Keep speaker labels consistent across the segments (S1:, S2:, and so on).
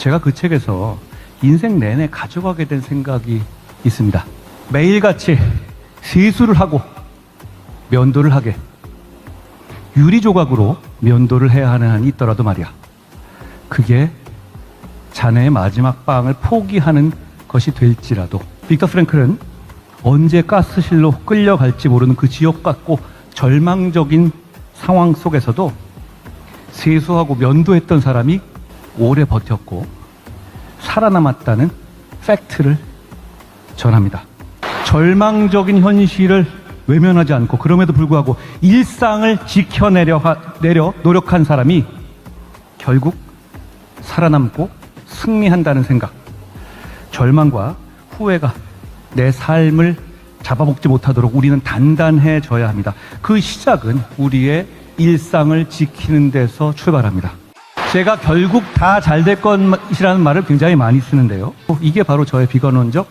S1: 제가 그 책에서 인생 내내 가져가게 된 생각이 있습니다. 매일같이 세수를 하고 면도를 하게, 유리조각으로 면도를 해야 하는 한이 있더라도 말이야, 그게 자네의 마지막 방을 포기하는 것이 될지라도. 빅터 프랭클은 언제 가스실로 끌려갈지 모르는 그 지옥 같고 절망적인 상황 속에서도 세수하고 면도했던 사람이 오래 버텼고 살아남았다는 팩트를 전합니다. 절망적인 현실을 외면하지 않고 그럼에도 불구하고 일상을 지켜내려 노력한 사람이 결국 살아남고 승리한다는 생각. 절망과 후회가 내 삶을 잡아먹지 못하도록 우리는 단단해져야 합니다. 그 시작은 우리의 일상을 지키는 데서 출발합니다. 제가 결국 다 잘 될 것이라는 말을 굉장히 많이 쓰는데요, 이게 바로 저의 비관론적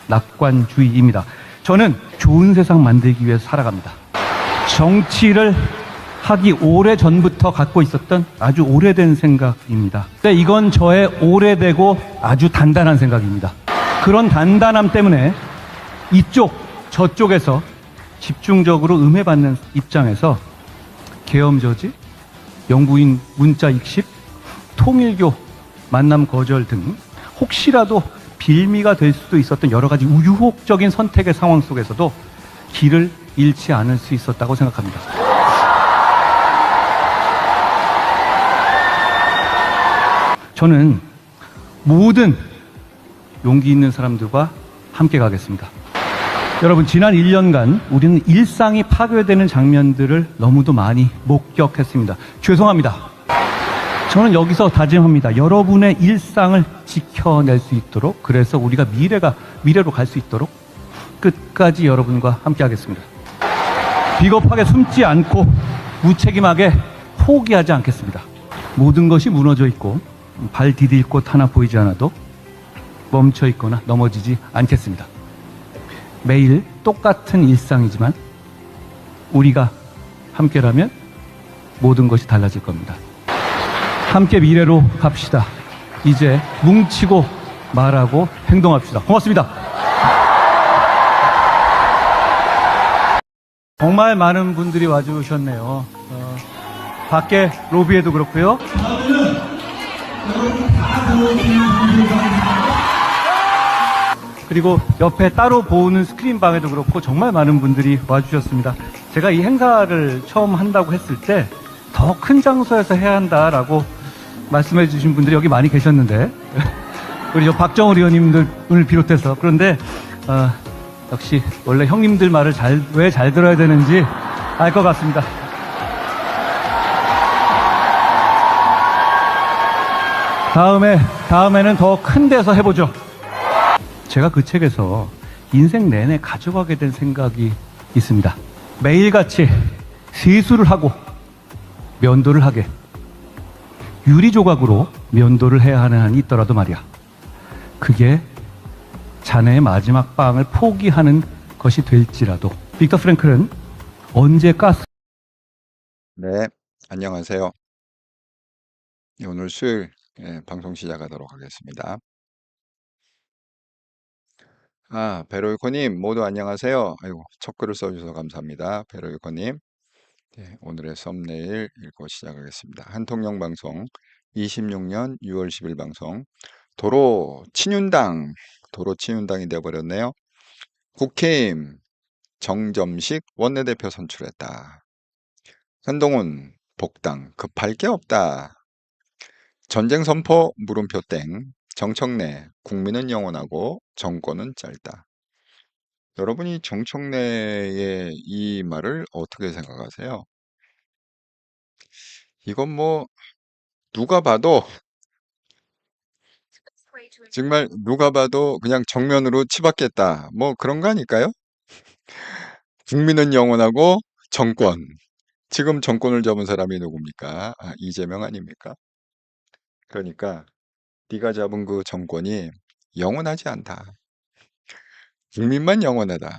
S1: 낙관주의입니다. 저는 좋은 세상 만들기 위해서 살아갑니다. 정치를 하기 오래전부터 갖고 있었던 아주 오래된 생각입니다. 근데 이건 저의 오래되고 아주 단단한 생각입니다. 그런 단단함 때문에 이쪽 저쪽에서 집중적으로 음해받는 입장에서 계엄저지, 영부인 문자 익십, 통일교 만남 거절 등 혹시라도 빌미가 될 수도 있었던 여러 가지 유혹적인 선택의 상황 속에서도 길을 잃지 않을 수 있었다고 생각합니다. 저는 모든 용기 있는 사람들과 함께 가겠습니다. 여러분, 지난 1년간 우리는 일상이 파괴되는 장면들을 너무도 많이 목격했습니다. 죄송합니다. 저는 여기서 다짐합니다. 여러분의 일상을 지켜낼 수 있도록, 그래서 우리가 미래로 갈 수 있도록 끝까지 여러분과 함께 하겠습니다. 비겁하게 숨지 않고 무책임하게 포기하지 않겠습니다. 모든 것이 무너져 있고 발 디딜 곳 하나 보이지 않아도 멈춰 있거나 넘어지지 않겠습니다. 매일 똑같은 일상이지만 우리가 함께라면 모든 것이 달라질 겁니다. 함께 미래로 갑시다. 이제 뭉치고 말하고 행동합시다. 고맙습니다. 정말 많은 분들이 와주셨네요. 밖에 로비에도 그렇고요. 그리고 옆에 따로 보는 스크린방에도 그렇고 정말 많은 분들이 와주셨습니다. 제가 이 행사를 처음 한다고 했을 때 더 큰 장소에서 해야 한다라고 말씀해 주신 분들이 여기 많이 계셨는데 우리 저 박정을 의원님들을 비롯해서, 그런데 역시 원래 형님들 말을 왜 잘 들어야 되는지 알 것 같습니다. 다음에는 더 큰 데서 해보죠. 제가 그 책에서 인생 내내 가져가게 된 생각이 있습니다. 매일같이 세수를 하고 면도를 하게, 유리조각으로 면도를 해야 하는 한이 있더라도 말이야, 그게 자네의 마지막 방을 포기하는 것이 될지라도. 빅터 프랭클은 언제
S2: 네, 안녕하세요. 오늘 수요일 방송 시작하도록 하겠습니다. 베로이코님 모두 안녕하세요. 아이고, 첫 글을 써주셔서 감사합니다. 베로이코님. 오늘의 썸네일 읽고 시작하겠습니다. 한통령 방송 26년 6월 10일 방송. 도로 친윤당이 되어버렸네요. 국회의원 정점식 원내대표 선출했다. 한동훈 복당 급할 게 없다. 전쟁 선포 물음표 땡. 정청래 국민은 영원하고 정권은 짧다. 여러분이 정청래의 이 말을 어떻게 생각하세요? 이건 뭐 누가 봐도 정말 누가 봐도 그냥 정면으로 치받겠다, 뭐 그런 거 아닐까요? 국민은 영원하고 정권. 지금 정권을 잡은 사람이 누굽니까? 이재명 아닙니까? 그러니까 네가 잡은 그 정권이 영원하지 않다. 국민만 영원하다.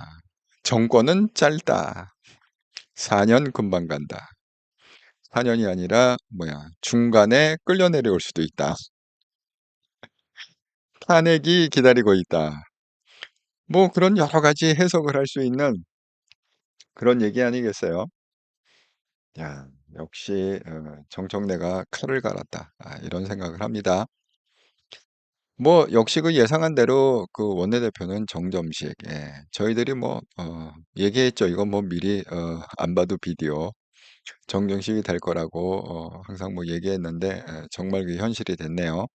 S2: 정권은 짧다. 4년 금방 간다. 4년이 아니라 중간에 끌려 내려올 수도 있다. 탄핵이 기다리고 있다. 뭐 그런 여러 가지 해석을 할 수 있는 그런 얘기 아니겠어요? 야, 역시 정청래가 칼을 갈았다. 이런 생각을 합니다. 뭐 역시 그 예상한 대로 그 원내대표는 정점식. 예, 저희들이 뭐 얘기했죠. 이건 뭐 미리 안 봐도 비디오 정점식이 될 거라고 항상 뭐 얘기했는데 정말 그 현실이 됐네요.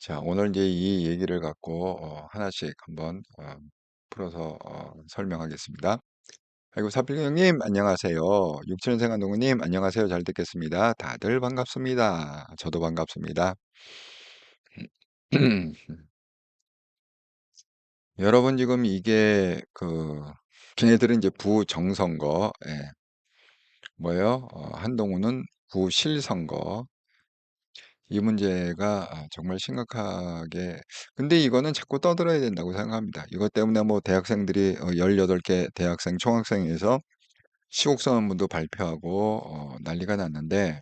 S2: 자, 오늘 이제 이 얘기를 갖고 하나씩 한번 풀어서 설명하겠습니다. 아이고, 사필경 형님, 안녕하세요. 육천생 한동우님, 안녕하세요. 잘 듣겠습니다. 다들 반갑습니다. 저도 반갑습니다. 여러분, 지금 이게 걔네들은 이제 부정선거, 예, 뭐예요? 한동훈은 부실선거. 이 문제가 정말 심각하게, 근데 이거는 자꾸 떠들어야 된다고 생각합니다. 이것 때문에 뭐 대학생들이 18개 대학생 총학생회에서 시국선언문도 발표하고 난리가 났는데,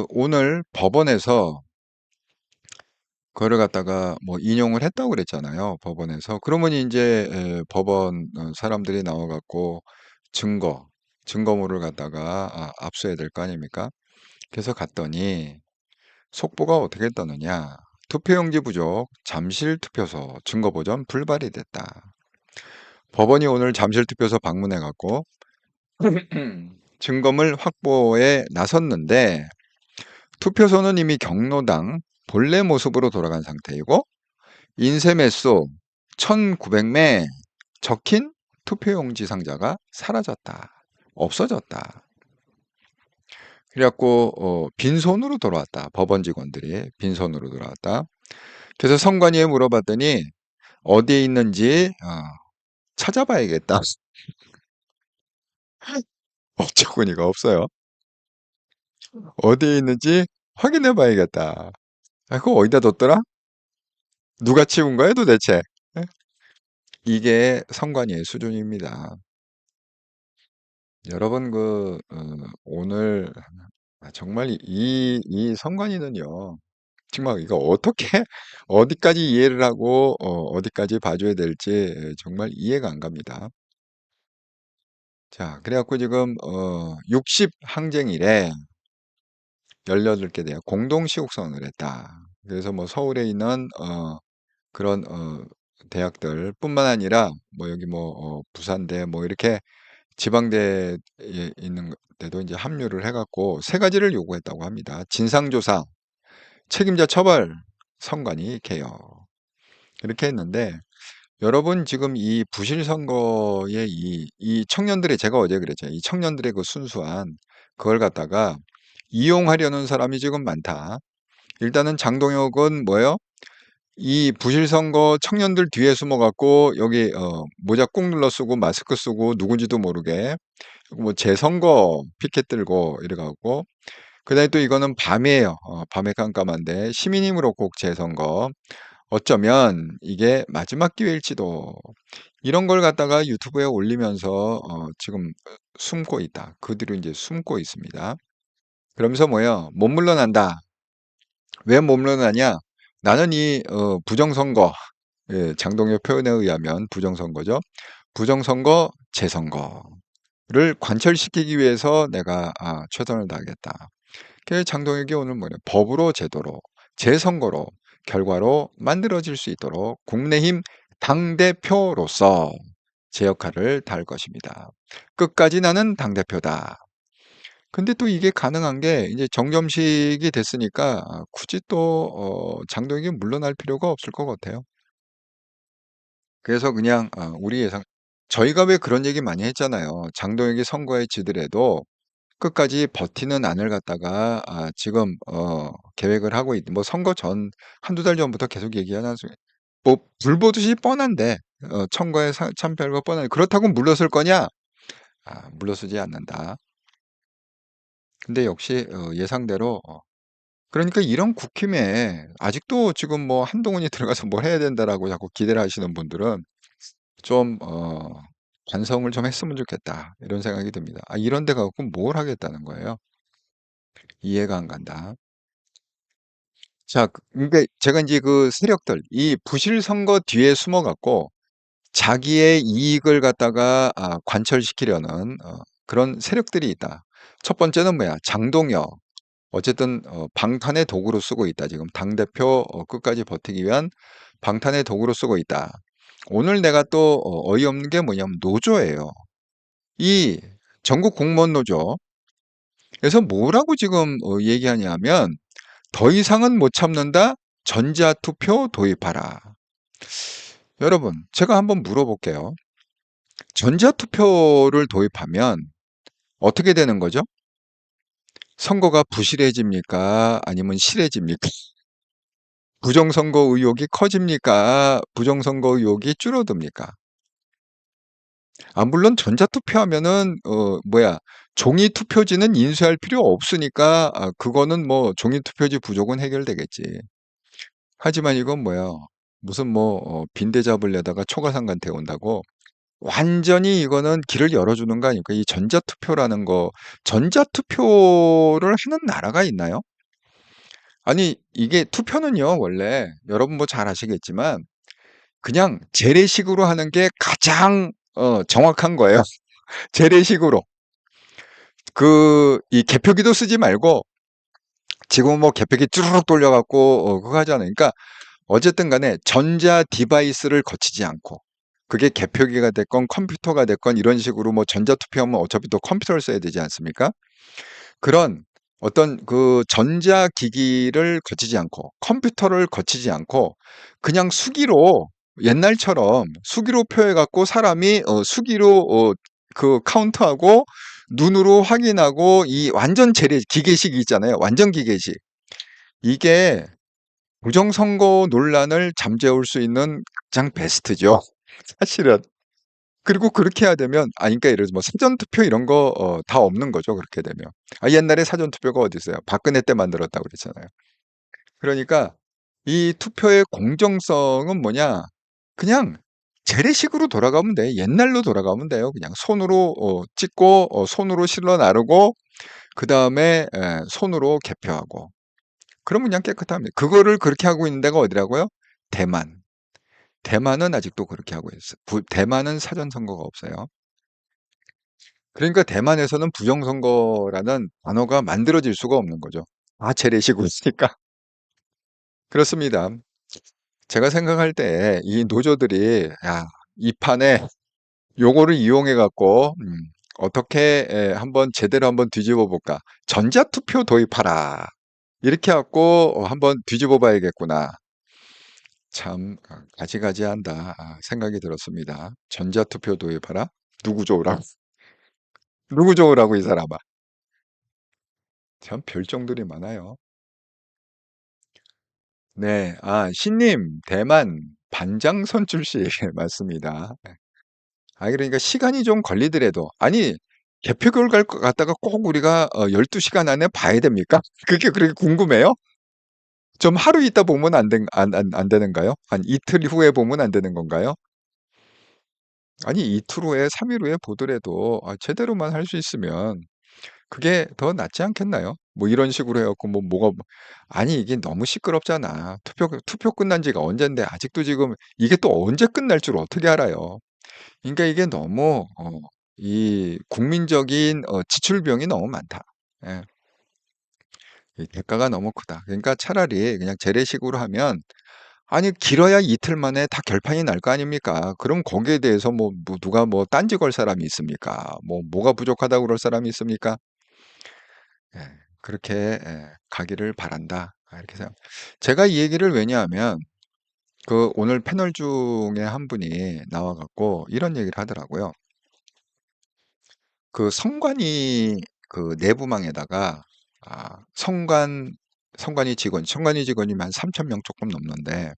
S2: 오늘 법원에서 그거를 갖다가 뭐 인용을 했다고 그랬잖아요. 법원에서. 그러면 이제 법원 사람들이 나와갖고 증거, 증거물을 갖다가 압수해야 될 거 아닙니까? 그래서 갔더니 속보가 어떻게 떠느냐. 투표용지 부족, 잠실투표소 증거보전 불발이 됐다. 법원이 오늘 잠실투표소 방문해갖고 증거물 확보에 나섰는데 투표소는 이미 경로당 본래 모습으로 돌아간 상태이고 인쇄매수 1900매 적힌 투표용지 상자가 사라졌다. 없어졌다. 그래갖고 빈손으로 돌아왔다. 법원 직원들이 빈손으로 돌아왔다. 그래서 선관위에 물어봤더니 어디에 있는지 찾아봐야겠다. 어처구니가 없어요. 어디에 있는지 확인해 봐야겠다. 그거 어디다 뒀더라? 누가 치운 거예요 도대체? 예? 이게 선관위의 수준입니다. 여러분 오늘 정말 이 선관위는요. 정말 이거 어떻게 어디까지 이해를 하고 어디까지 봐줘야 될지 정말 이해가 안 갑니다. 자, 그래갖고 지금 60 항쟁일에 18개 대학 공동 시국선언을 했다. 그래서 뭐 서울에 있는 그런 대학들뿐만 아니라 뭐 여기 뭐 부산대 뭐 이렇게 지방대에 있는 데도 이제 합류를 해갖고 세 가지를 요구했다고 합니다. 진상조사, 책임자 처벌, 선관위 개혁. 이렇게 했는데 여러분 지금 이 부실 선거의 이 청년들의 제가 어제 그랬잖아요. 이 청년들의 그 순수한 그걸 갖다가 이용하려는 사람이 지금 많다. 일단은 장동혁은 뭐예요? 이 부실 선거 청년들 뒤에 숨어갖고 여기 모자 꾹 눌러 쓰고 마스크 쓰고 누군지도 모르게 뭐 재선거 피켓 들고 이래갖고 그다음에 또 이거는 밤이에요. 밤에 깜깜한데 시민 힘으로 꼭 재선거. 어쩌면 이게 마지막 기회일지도. 이런 걸 갖다가 유튜브에 올리면서 지금 숨고 있다. 그 뒤로 이제 숨고 있습니다. 그러면서 뭐예요? 못 물러난다. 왜 못 물러나냐? 나는 이 부정선거, 예, 장동혁 표현에 의하면 부정선거죠. 부정선거, 재선거를 관철시키기 위해서 내가 최선을 다하겠다. 그래서 장동혁이 오늘 뭐냐? 법으로 제도로 재선거로 결과로 만들어질 수 있도록 국민의힘 당대표로서 제 역할을 다할 것입니다. 끝까지 나는 당대표다. 근데 또 이게 가능한 게 이제 정점식이 됐으니까 굳이 또 장동혁이 물러날 필요가 없을 것 같아요. 그래서 그냥 우리 예상 저희가 왜 그런 얘기 많이 했잖아요. 장동혁이 선거에 지더라도 끝까지 버티는 안을 갖다가 지금 계획을 하고 뭐 선거 전 한두 달 전부터 계속 얘기하는 뭐 불보듯이 뻔한데 선거에 참패할 거 뻔한데 그렇다고 물러설 거냐? 물러서지 않는다. 근데 역시 예상대로 그러니까 이런 국힘에 아직도 지금 뭐 한동훈이 들어가서 뭘 해야 된다라고 자꾸 기대를 하시는 분들은 좀 반성을 좀 했으면 좋겠다 이런 생각이 듭니다. 이런 데 갖고 뭘 하겠다는 거예요? 이해가 안 간다. 자, 그러니까 제가 이제 그 세력들, 이 부실 선거 뒤에 숨어갖고 자기의 이익을 갖다가 관철시키려는 그런 세력들이 있다. 첫 번째는 뭐야? 장동혁. 어쨌든 방탄의 도구로 쓰고 있다. 지금 당대표 끝까지 버티기 위한 방탄의 도구로 쓰고 있다. 오늘 내가 또 어이없는 게 뭐냐면 노조예요. 이 전국 공무원 노조. 그래서 뭐라고 지금 얘기하냐면 더 이상은 못 참는다. 전자투표 도입하라. 여러분, 제가 한번 물어볼게요. 전자투표를 도입하면 어떻게 되는 거죠? 선거가 부실해집니까? 아니면 실해집니까? 부정선거 의혹이 커집니까? 부정선거 의혹이 줄어듭니까? 물론 전자투표하면은 뭐야, 종이 투표지는 인쇄할 필요 없으니까 그거는 뭐 종이 투표지 부족은 해결되겠지. 하지만 이건 뭐야, 무슨 뭐 빈대 잡으려다가 초가상간 태운다고 완전히 이거는 길을 열어주는 거 아닙니까? 이 전자투표라는 거, 전자투표를 하는 나라가 있나요? 아니, 이게 투표는요, 원래 여러분 뭐 잘 아시겠지만 그냥 재래식으로 하는 게 가장 정확한 거예요. 재래식으로. 이 개표기도 쓰지 말고 지금 뭐 개표기 쭈르륵 돌려갖고 그거 하잖아요. 그러니까 어쨌든 간에 전자 디바이스를 거치지 않고 그게 개표기가 됐건 컴퓨터가 됐건 이런 식으로 뭐 전자투표하면 어차피 또 컴퓨터를 써야 되지 않습니까? 그런 어떤 그 전자기기를 거치지 않고 컴퓨터를 거치지 않고 그냥 수기로 옛날처럼 수기로 표해갖고 사람이 수기로 그 카운트하고 눈으로 확인하고 이 완전 재래 기계식 있잖아요. 완전 기계식. 이게 부정선거 논란을 잠재울 수 있는 가장 베스트죠. 사실은. 그리고 그렇게 해야 되면 그러니까 예를 들어서 뭐 사전투표 이런 거 다 없는 거죠, 그렇게 되면. 옛날에 사전투표가 어디 있어요? 박근혜 때 만들었다고 그랬잖아요. 그러니까 이 투표의 공정성은 뭐냐? 그냥 재래식으로 돌아가면 돼. 옛날로 돌아가면 돼요. 그냥 손으로 찍고 손으로 실러 나르고 그다음에 손으로 개표하고. 그러면 그냥 깨끗합니다. 그거를 그렇게 하고 있는 데가 어디라고요? 대만. 대만은 아직도 그렇게 하고 있어요. 대만은 사전선거가 없어요. 그러니까 대만에서는 부정선거라는 단어가 만들어질 수가 없는 거죠. 재래식으로 쓰니까. 그렇습니다. 제가 생각할 때 이 노조들이 이 판에 요거를 이용해 갖고 어떻게 한번 제대로 한번 뒤집어 볼까? 전자투표 도입하라. 이렇게 갖고 한번 뒤집어 봐야겠구나. 참 가지가지한다 생각이 들었습니다. 전자투표 도입하라? 누구 좋으라고? 누구 좋으라고 이 사람아? 참 별종들이 많아요. 네. 신님 대만 반장선 출신 맞습니다. 그러니까 시간이 좀 걸리더라도 개표 결과를 갖다가 꼭 우리가 12시간 안에 봐야 됩니까? 그게 그렇게 궁금해요? 좀 하루 있다 보면 안 되는가요? 한 이틀 후에 보면 안 되는 건가요? 이틀 후에 3일 후에 보더라도 제대로만 할 수 있으면 그게 더 낫지 않겠나요? 뭐 이런 식으로 해 갖고 이게 너무 시끄럽잖아. 투표 끝난 지가 언젠데 아직도 지금 이게 또 언제 끝날 줄 어떻게 알아요? 그러니까 이게 너무 이 국민적인 지출 비용이 너무 많다. 예. 이 대가가 너무 크다. 그러니까 차라리 그냥 재래식으로 하면 길어야 이틀 만에 다 결판이 날 거 아닙니까? 그럼 거기에 대해서 누가 딴지 걸 사람이 있습니까? 뭐가 부족하다고 그럴 사람이 있습니까? 예. 그렇게 가기를 바란다. 이렇게 생각. 제가 이 얘기를 왜냐하면 오늘 패널 중에 한 분이 나와 갖고 이런 얘기를 하더라고요. 선관위 내부망에다가 선관위 직원이 한 3,000명 조금 넘는데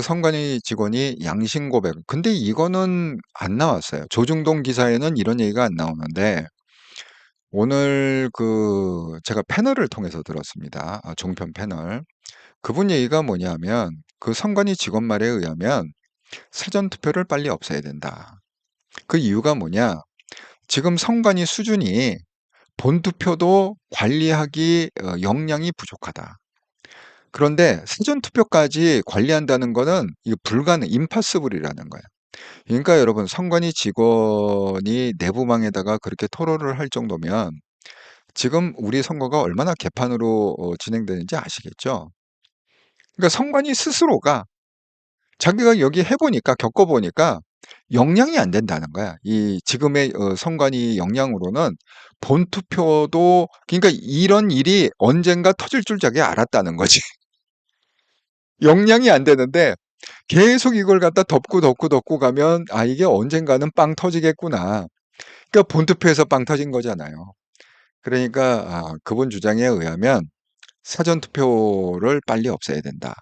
S2: 선관위 직원이 양심 고백. 근데 이거는 안 나왔어요. 조중동 기사에는 이런 얘기가 안 나오는데 오늘 제가 패널을 통해서 들었습니다. 종편 패널. 그분 얘기가 뭐냐면 선관위 직원 말에 의하면 사전투표를 빨리 없애야 된다. 그 이유가 뭐냐? 지금 선관위 수준이 본투표도 관리하기 역량이 부족하다. 그런데 사전투표까지 관리한다는 거는 이거 impossible이라는 거예요. 그러니까 여러분 선관위 직원이 내부망에다가 그렇게 토로를 할 정도면 지금 우리 선거가 얼마나 개판으로 진행되는지 아시겠죠? 그러니까 선관위 스스로가 자기가 여기 해보니까 겪어보니까 역량이 안 된다는 거야. 이 지금의 선관위 역량으로는 본투표도 그러니까 이런 일이 언젠가 터질 줄 자기가 알았다는 거지. 역량이 안 되는데 계속 이걸 갖다 덮고 가면 아 이게 언젠가는 빵 터지겠구나. 그러니까 본투표에서 빵 터진 거잖아요. 그러니까 그분 주장에 의하면 사전투표를 빨리 없애야 된다.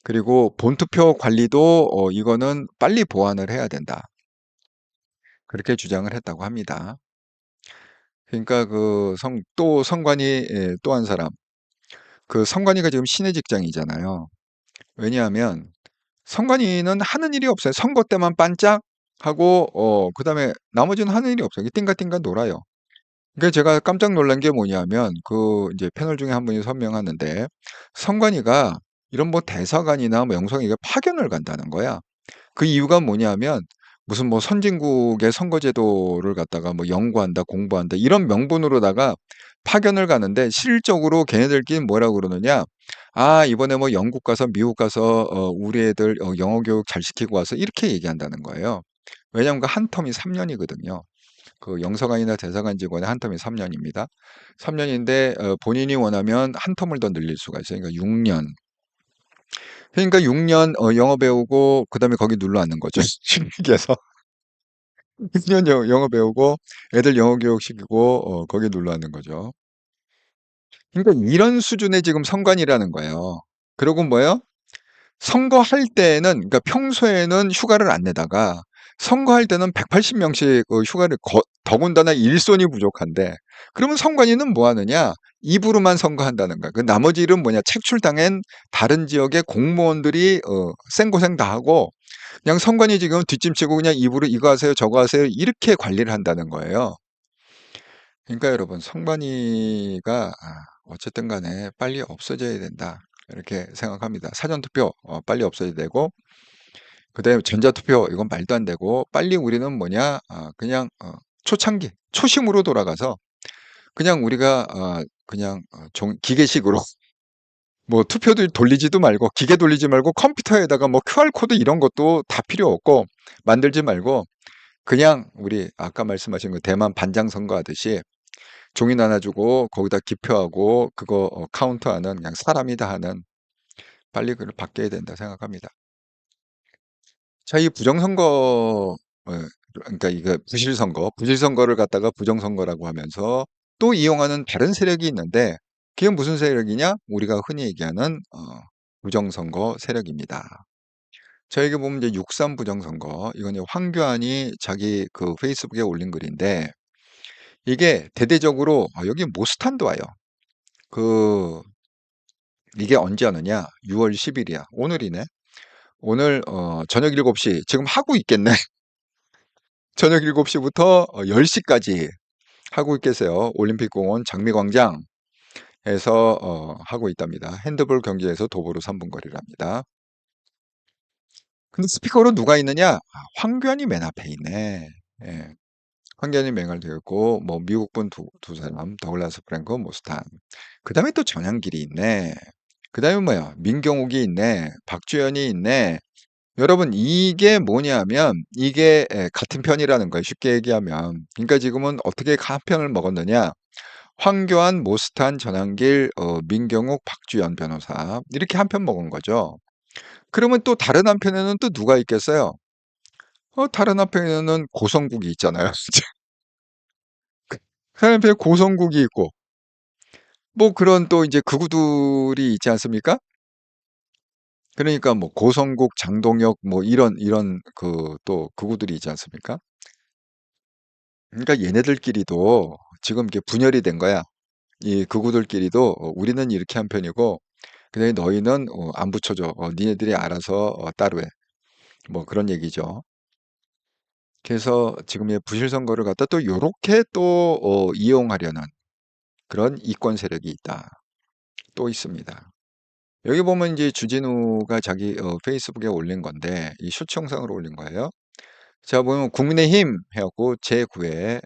S2: 그리고 본투표 관리도 이거는 빨리 보완을 해야 된다. 그렇게 주장을 했다고 합니다. 그러니까 또 선관위 또 한 사람 그 선관위가 지금 신의 직장이잖아요. 왜냐하면 선관위는 하는 일이 없어요. 선거 때만 반짝하고 그다음에 나머지는 하는 일이 없어요. 띵가띵가 놀아요. 그러니까 제가 깜짝 놀란 게 뭐냐면 이제 패널 중에 한 분이 설명하는데 선관위가 이런 뭐 대사관이나 뭐 영성에게 파견을 간다는 거야. 그 이유가 뭐냐면 무슨 뭐 선진국의 선거제도를 갖다가 뭐 연구한다, 공부한다 이런 명분으로다가 파견을 가는데 실질적으로 걔네들끼리 뭐라고 그러느냐? 아, 이번에 뭐 영국 가서 미국 가서 우리 애들 영어 교육 잘 시키고 와서 이렇게 얘기한다는 거예요. 왜냐하면 그 한 텀이 3년이거든요. 그 영서관이나 대사관 직원의 한 텀이 3년입니다. 3년인데 본인이 원하면 한 텀을 더 늘릴 수가 있어요. 그러니까 6년. 그러니까 6년 영어 배우고 그다음에 거기 눌러 앉는 거죠. 실직에서 6년 영어 배우고 애들 영어 교육 시키고 거기 눌러 앉는 거죠. 그러니까 이런 수준의 지금 선관이라는 거예요. 그리고 뭐예요? 선거할 때는 그러니까 평소에는 휴가를 안 내다가 선거할 때는 180명씩 휴가를 더군다나 일손이 부족한데 그러면 선관위는 뭐 하느냐? 입으로만 선거한다는 거야. 그 나머지 일은 뭐냐? 책출당한 다른 지역의 공무원들이 생고생 다 하고 그냥 선관위 지금 뒷짐치고 그냥 입으로 이거 하세요, 저거 하세요 이렇게 관리를 한다는 거예요. 그러니까 여러분 선관위가 어쨌든 간에 빨리 없어져야 된다. 이렇게 생각합니다. 사전투표 빨리 없어야 되고 그다음에 전자투표 이건 말도 안 되고 빨리 우리는 뭐냐 그냥 초창기 초심으로 돌아가서 그냥 우리가 그냥 기계식으로 뭐 투표도 돌리지도 말고 기계 돌리지 말고 컴퓨터에다가 뭐 QR코드 이런 것도 다 필요 없고 만들지 말고 그냥 우리 아까 말씀하신 그 대만 반장 선거 하듯이 종이 나눠주고 거기다 기표하고 그거 카운트하는 그냥 사람이 다 하는 빨리 그걸 바뀌어야 된다 생각합니다. 자, 이 부정선거, 그러니까 이거 부실선거를 갖다가 부정선거라고 하면서 또 이용하는 다른 세력이 있는데 그게 무슨 세력이냐? 우리가 흔히 얘기하는 부정선거 세력입니다. 저에게 보면 이제 6.3 부정선거, 이건 이제 황교안이 자기 그 페이스북에 올린 글인데 이게 대대적으로 여기 모스탄도 와요. 그 이게 언제 하느냐? 6월 10일이야. 오늘이네. 오늘 저녁 7시 지금 하고 있겠네. 저녁 7시부터 10시까지 하고 있겠어요. 올림픽공원 장미광장에서 하고 있답니다. 핸드볼 경기에서 도보로 3분 거리랍니다. 근데 스피커로 누가 있느냐? 황교안이 맨 앞에 있네. 예. 황교안이 맹활되어 있고 뭐 미국분 두 사람 더글라스 프랭크 모스탄. 그다음에 또 전향길이 있네. 그다음에 뭐야? 민경욱이 있네. 박주현이 있네. 여러분 이게 뭐냐면 이게 같은 편이라는 거예요. 쉽게 얘기하면. 그러니까 지금은 어떻게 한 편을 먹었느냐. 황교안, 모스탄, 전한길, 민경욱, 박주연 변호사 이렇게 한 편 먹은 거죠. 그러면 또 다른 한편에는 또 누가 있겠어요? 다른 한편에는 고성국이 있잖아요. 다른 한편에 고성국이 있고 뭐 그런 또 이제 극우들이 있지 않습니까? 그러니까 뭐 고성국, 장동혁 뭐 이런 그 또 극우들이 있지 않습니까? 그러니까 얘네들끼리도 지금 이게 분열이 된 거야. 이 극우들끼리도 우리는 이렇게 한 편이고 그다음에 너희는 안 붙여줘. 니네들이 알아서 따로 해. 뭐 그런 얘기죠. 그래서 지금의 부실 선거를 갖다 또 요렇게 또 이용하려는 그런 이권 세력이 있다. 또 있습니다. 여기 보면 이제 주진우가 자기 페이스북에 올린 건데 이 쇼츠 영상으로 올린 거예요. 자, 보면 국민의힘 해갖고 제9회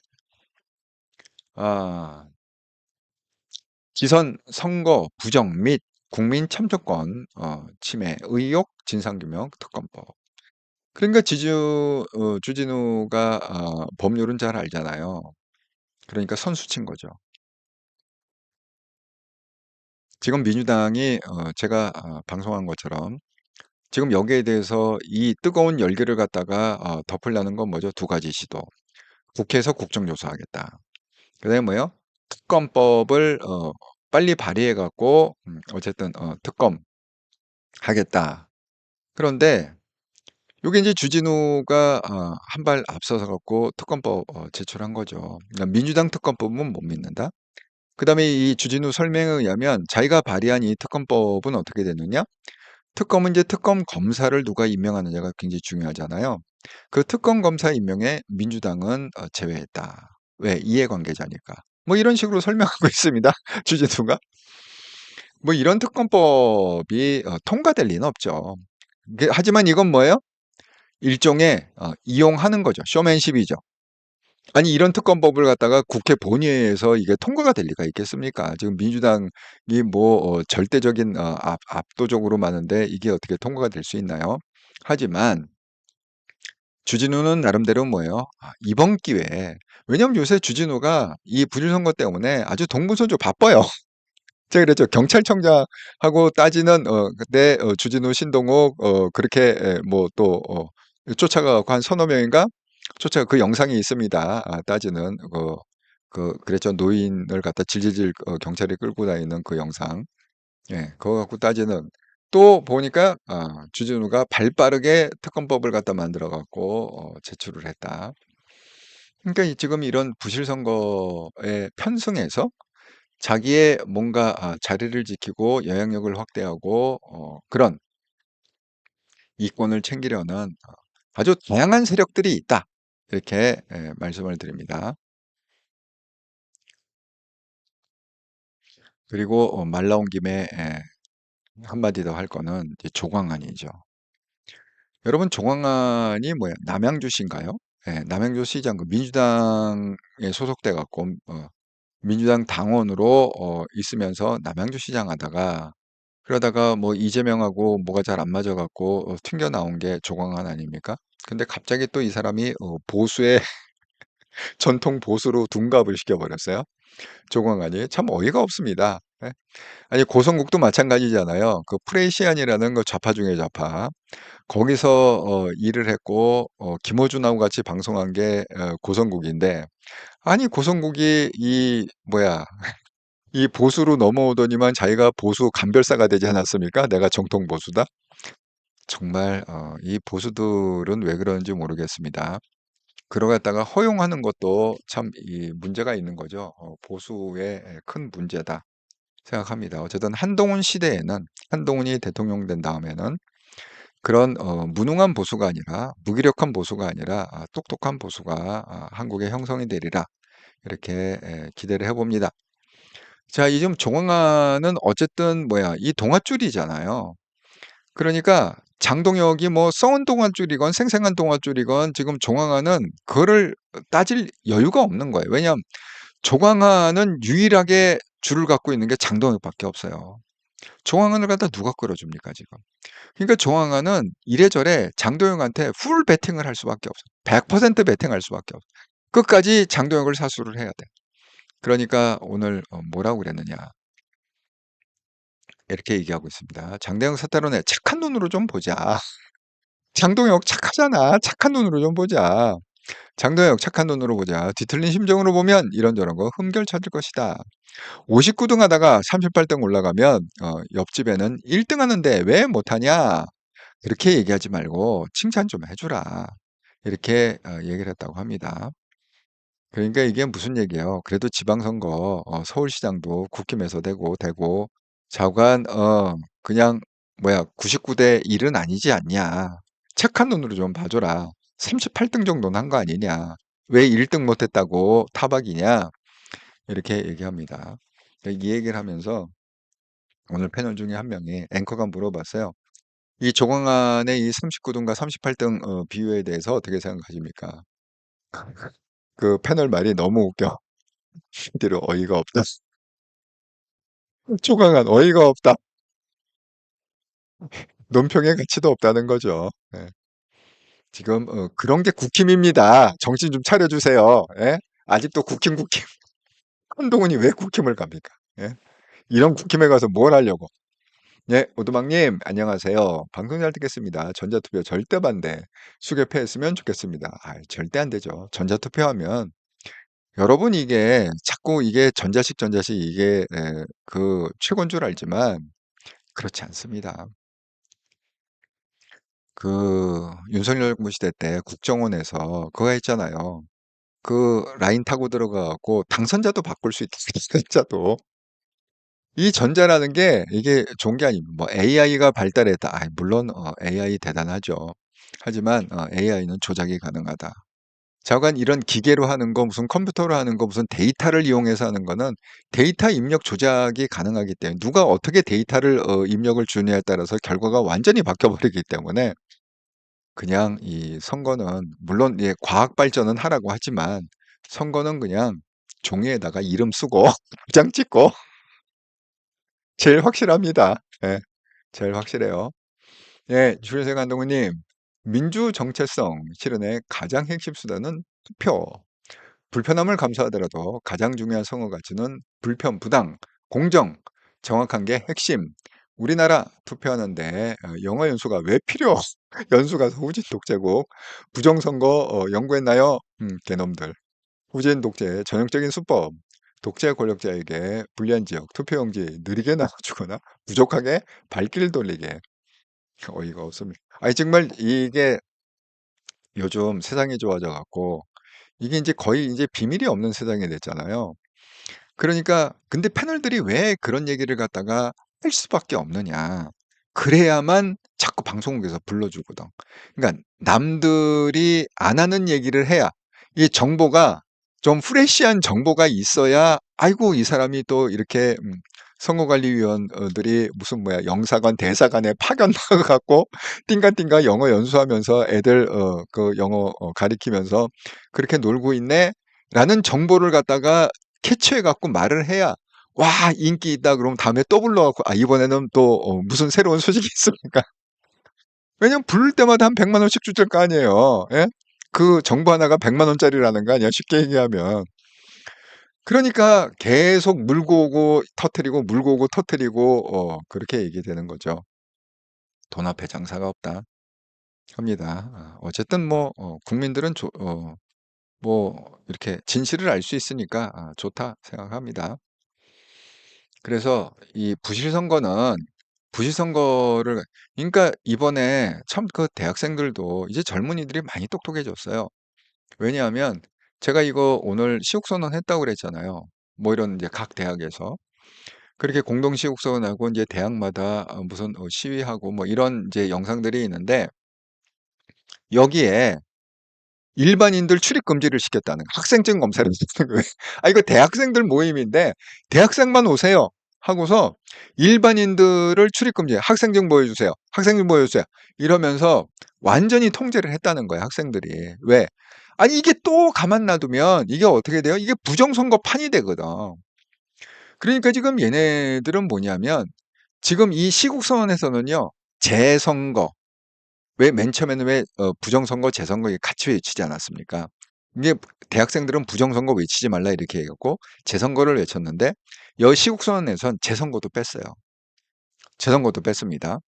S2: 기선 선거 부정 및 국민 참정권 침해 의혹 진상규명 특검법. 그러니까 주진우가 법률은 잘 알잖아요. 그러니까 선수 친 거죠. 지금 민주당이 제가 방송한 것처럼 지금 여기에 대해서 이 뜨거운 열기를 갖다가 덮으려는 건 뭐죠? 두 가지 시도. 국회에서 국정조사하겠다. 그다음에 뭐요? 특검법을 빨리 발의해 갖고 어쨌든 특검 하겠다. 그런데 요게 이제 주진우가 한 발 앞서서 갖고 특검법 제출한 거죠. 그러니까 민주당 특검법은 못 믿는다. 그다음에 이 주진우 설명에 의하면 자기가 발의한 이 특검법은 어떻게 되느냐? 특검은 이제 특검 검사를 누가 임명하느냐가 굉장히 중요하잖아요. 그 특검 검사 임명에 민주당은 제외했다. 왜? 이해관계자니까. 뭐 이런 식으로 설명하고 있습니다. 주진우가. 뭐 이런 특검법이 통과될 리는 없죠. 하지만 이건 뭐예요? 일종의 이용하는 거죠. 쇼맨십이죠. 아니 이런 특검법을 갖다가 국회 본회의에서 이게 통과가 될 리가 있겠습니까? 지금 민주당이 뭐 절대적인 압도적으로 많은데 이게 어떻게 통과가 될 수 있나요? 하지만 주진우는 나름대로 뭐예요? 이번 기회에 왜냐면 요새 주진우가 이 부실선거 때문에 아주 동분서주 바빠요. 제가 그랬죠. 경찰청장하고 따지는 그때 주진우, 신동욱 그렇게 뭐 또 쫓아가 갖고 한 서너 명인가? 쫓아가 그 영상이 있습니다. 따지는 그랬죠. 노인을 갖다 질질질 경찰이 끌고 다니는 그 영상. 예. 그거 갖고 따지는 또 보니까 주진우가 발빠르게 특검법을 갖다 만들어 갖고 제출을 했다. 그러니까 지금 이런 부실 선거에 편승해서 자기의 뭔가 자리를 지키고 영향력을 확대하고 그런 이권을 챙기려는 아주 다양한 세력들이 있다. 이렇게 말씀을 드립니다. 그리고 말 나온 김에 한마디 더 할 거는 이제 조광안이죠. 여러분 조광안이 뭐야? 남양주시인가요? 남양주시장 그 민주당에 소속돼 갖고 민주당 당원으로 있으면서 남양주시장 하다가 그러다가 뭐 이재명하고 뭐가 잘 안 맞아 갖고 튕겨 나온 게 조광안 아닙니까? 근데 갑자기 또 이 사람이 보수의 전통 보수로 둔갑을 시켜버렸어요. 조광안이 참 어이가 없습니다. 예? 아니 고성국도 마찬가지잖아요. 그 프레시안이라는 그 좌파 중에 좌파 거기서 일을 했고 김어준하고 같이 방송한 게 고성국인데 아니 고성국이 이 뭐야 이 보수로 넘어오더니만 자기가 보수 간별사가 되지 않았습니까? 내가 정통 보수다. 정말 이 보수들은 왜 그러는지 모르겠습니다. 그러갔다가 허용하는 것도 참 이 문제가 있는 거죠. 보수의 큰 문제다 생각합니다. 어쨌든 한동훈 시대에는 한동훈이 대통령 된 다음에는 그런 무능한 보수가 아니라 무기력한 보수가 아니라 똑똑한 보수가 한국에 형성이 되리라 이렇게 기대를 해봅니다. 자, 이 좀 종황안은 어쨌든 뭐야 이 동아줄이잖아요. 그러니까 장동혁이 뭐 썩은 동아줄이건 생생한 동아줄이건 지금 종황안은 그거를 따질 여유가 없는 거예요. 왜냐하면 종황안은 유일하게 줄을 갖고 있는 게 장동혁밖에 없어요. 종황안을 갖다 누가 끌어줍니까 지금? 그러니까 종황안은 이래저래 장동혁한테 풀 베팅을 할 수밖에 없어요. 100% 베팅할 수밖에 없어요. 끝까지 장동혁을 사수를 해야 돼. 그러니까 오늘 뭐라고 그랬느냐 이렇게 얘기하고 있습니다. 장동혁 사태론에 착한 눈으로 좀 보자. 장동혁 착하잖아. 착한 눈으로 좀 보자. 장동혁 착한 눈으로 보자. 뒤틀린 심정으로 보면 이런저런 거 흠결 찾을 것이다. 59등 하다가 38등 올라가면 옆집에는 1등 하는데 왜 못하냐? 그렇게 얘기하지 말고 칭찬 좀 해주라. 이렇게 얘기를 했다고 합니다. 그러니까 이게 무슨 얘기예요? 그래도 지방선거 서울시장도 국힘에서 되고 좌우간 그냥 뭐야 99대 1은 아니지 않냐. 착한 눈으로 좀 봐줘라. 38등 정도는 한 거 아니냐. 왜 1등 못했다고 타박이냐. 이렇게 얘기합니다. 이 얘기를 하면서 오늘 패널 중에 한 명이 앵커가 물어봤어요. 이 조광안의 이 39등과 38등 비율에 대해서 어떻게 생각하십니까? 그 패널 말이 너무 웃겨. 뒤로 어이가 없다. 조광안 어이가 없다. 논평의 가치도 없다는 거죠. 예. 지금 그런 게 국힘입니다. 정신 좀 차려주세요. 예? 아직도 국힘. 한동훈이 왜 국힘을 갑니까? 예? 이런 국힘에 가서 뭘 하려고? 예, 오두막님, 안녕하세요. 방송 잘 듣겠습니다. 전자투표 절대 반대. 수개표했으면 좋겠습니다. 아, 절대 안 되죠. 전자투표하면, 여러분 이게 자꾸 이게 전자식 이게 그 최고인 줄 알지만, 그렇지 않습니다. 그 윤석열 정부 시대 때 국정원에서 그거 했잖아요. 그 라인 타고 들어가고 당선자도 바꿀 수 있다. 당선자도. 이 전자라는 게 이게 좋은 게 아닙니다. 뭐 AI가 발달했다. 아, 물론 AI 대단하죠. 하지만 AI는 조작이 가능하다. 자관 이런 기계로 하는 거, 무슨 컴퓨터로 하는 거, 무슨 데이터를 이용해서 하는 거는 데이터 입력 조작이 가능하기 때문에 누가 어떻게 데이터를 입력을 주느냐에 따라서 결과가 완전히 바뀌어버리기 때문에 그냥 이 선거는 물론 예, 과학 발전은 하라고 하지만 선거는 그냥 종이에다가 이름 쓰고 도장 찍고 제일 확실합니다. 예, 제일 확실해요. 예, 주일생 한동훈님, 민주 정체성 실현의 가장 핵심 수단은 투표. 불편함을 감수하더라도 가장 중요한 선거 가치는 불편, 부당, 공정, 정확한 게 핵심. 우리나라 투표하는데 영어 연수가 왜 필요? 연수가 후진 독재국. 부정선거 연구했나요? 개놈들. 후진 독재 전형적인 수법. 독재 권력자에게 불리한 지역 투표용지 느리게 나눠주거나 부족하게 발길 돌리게. 어이가 없습니다. 아니 정말 이게 요즘 세상이 좋아져 갖고 이게 이제 거의 이제 비밀이 없는 세상이 됐잖아요. 그러니까 근데 패널들이 왜 그런 얘기를 갖다가 할 수밖에 없느냐. 그래야만 자꾸 방송국에서 불러주거든. 그러니까 남들이 안 하는 얘기를 해야 이 정보가 좀 프레시한 정보가 있어야 아이고 이 사람이 또 이렇게 선거관리위원들이 무슨 뭐야 영사관 대사관에 파견 나가갖고 띵가띵가 영어 연수하면서 애들 그 영어 가리키면서 그렇게 놀고 있네 라는 정보를 갖다가 캐치해 갖고 말을 해야 와 인기 있다 그러면 다음에 또 불러갖고 아 이번에는 또 무슨 새로운 소식이 있습니까? 왜냐면 부를 때마다 한 100만 원씩 주실 거 아니에요. 예? 그 정보 하나가 100만 원짜리라는 거 아니야 쉽게 얘기하면. 그러니까 계속 물고 오고 터트리고 물고 오고 터트리고 그렇게 얘기되는 거죠. 돈 앞에 장사가 없다 합니다. 어쨌든 뭐 국민들은 뭐 이렇게 진실을 알 수 있으니까 좋다 생각합니다. 그래서 이 부실선거를 그러니까 이번에 참 그 대학생들도 이제 젊은이들이 많이 똑똑해졌어요. 왜냐하면 제가 이거 오늘 시국선언 했다고 그랬잖아요. 뭐 이런 이제 각 대학에서 그렇게 공동 시국선언하고 이제 대학마다 무슨 시위하고 뭐 이런 이제 영상들이 있는데 여기에 일반인들 출입 금지를 시켰다는 거. 학생증 검사를 시키는 거예요. 아 이거 대학생들 모임인데 대학생만 오세요 하고서 일반인들을 출입 금지. 학생증 보여주세요. 학생증 보여주세요. 이러면서 완전히 통제를 했다는 거예요. 학생들이. 왜? 아니 이게 또 가만 놔두면 이게 어떻게 돼요? 이게 부정선거판이 되거든. 그러니까 지금 얘네들은 뭐냐면 지금 이 시국선언에서는요. 재선거 왜 맨 처음에는 왜 부정선거, 재선거 이게 같이 외치지 않았습니까? 이게 대학생들은 부정선거 외치지 말라 이렇게 해갖고 재선거를 외쳤는데 여 시국선언에선 재선거도 뺐어요. 재선거도 뺐습니다.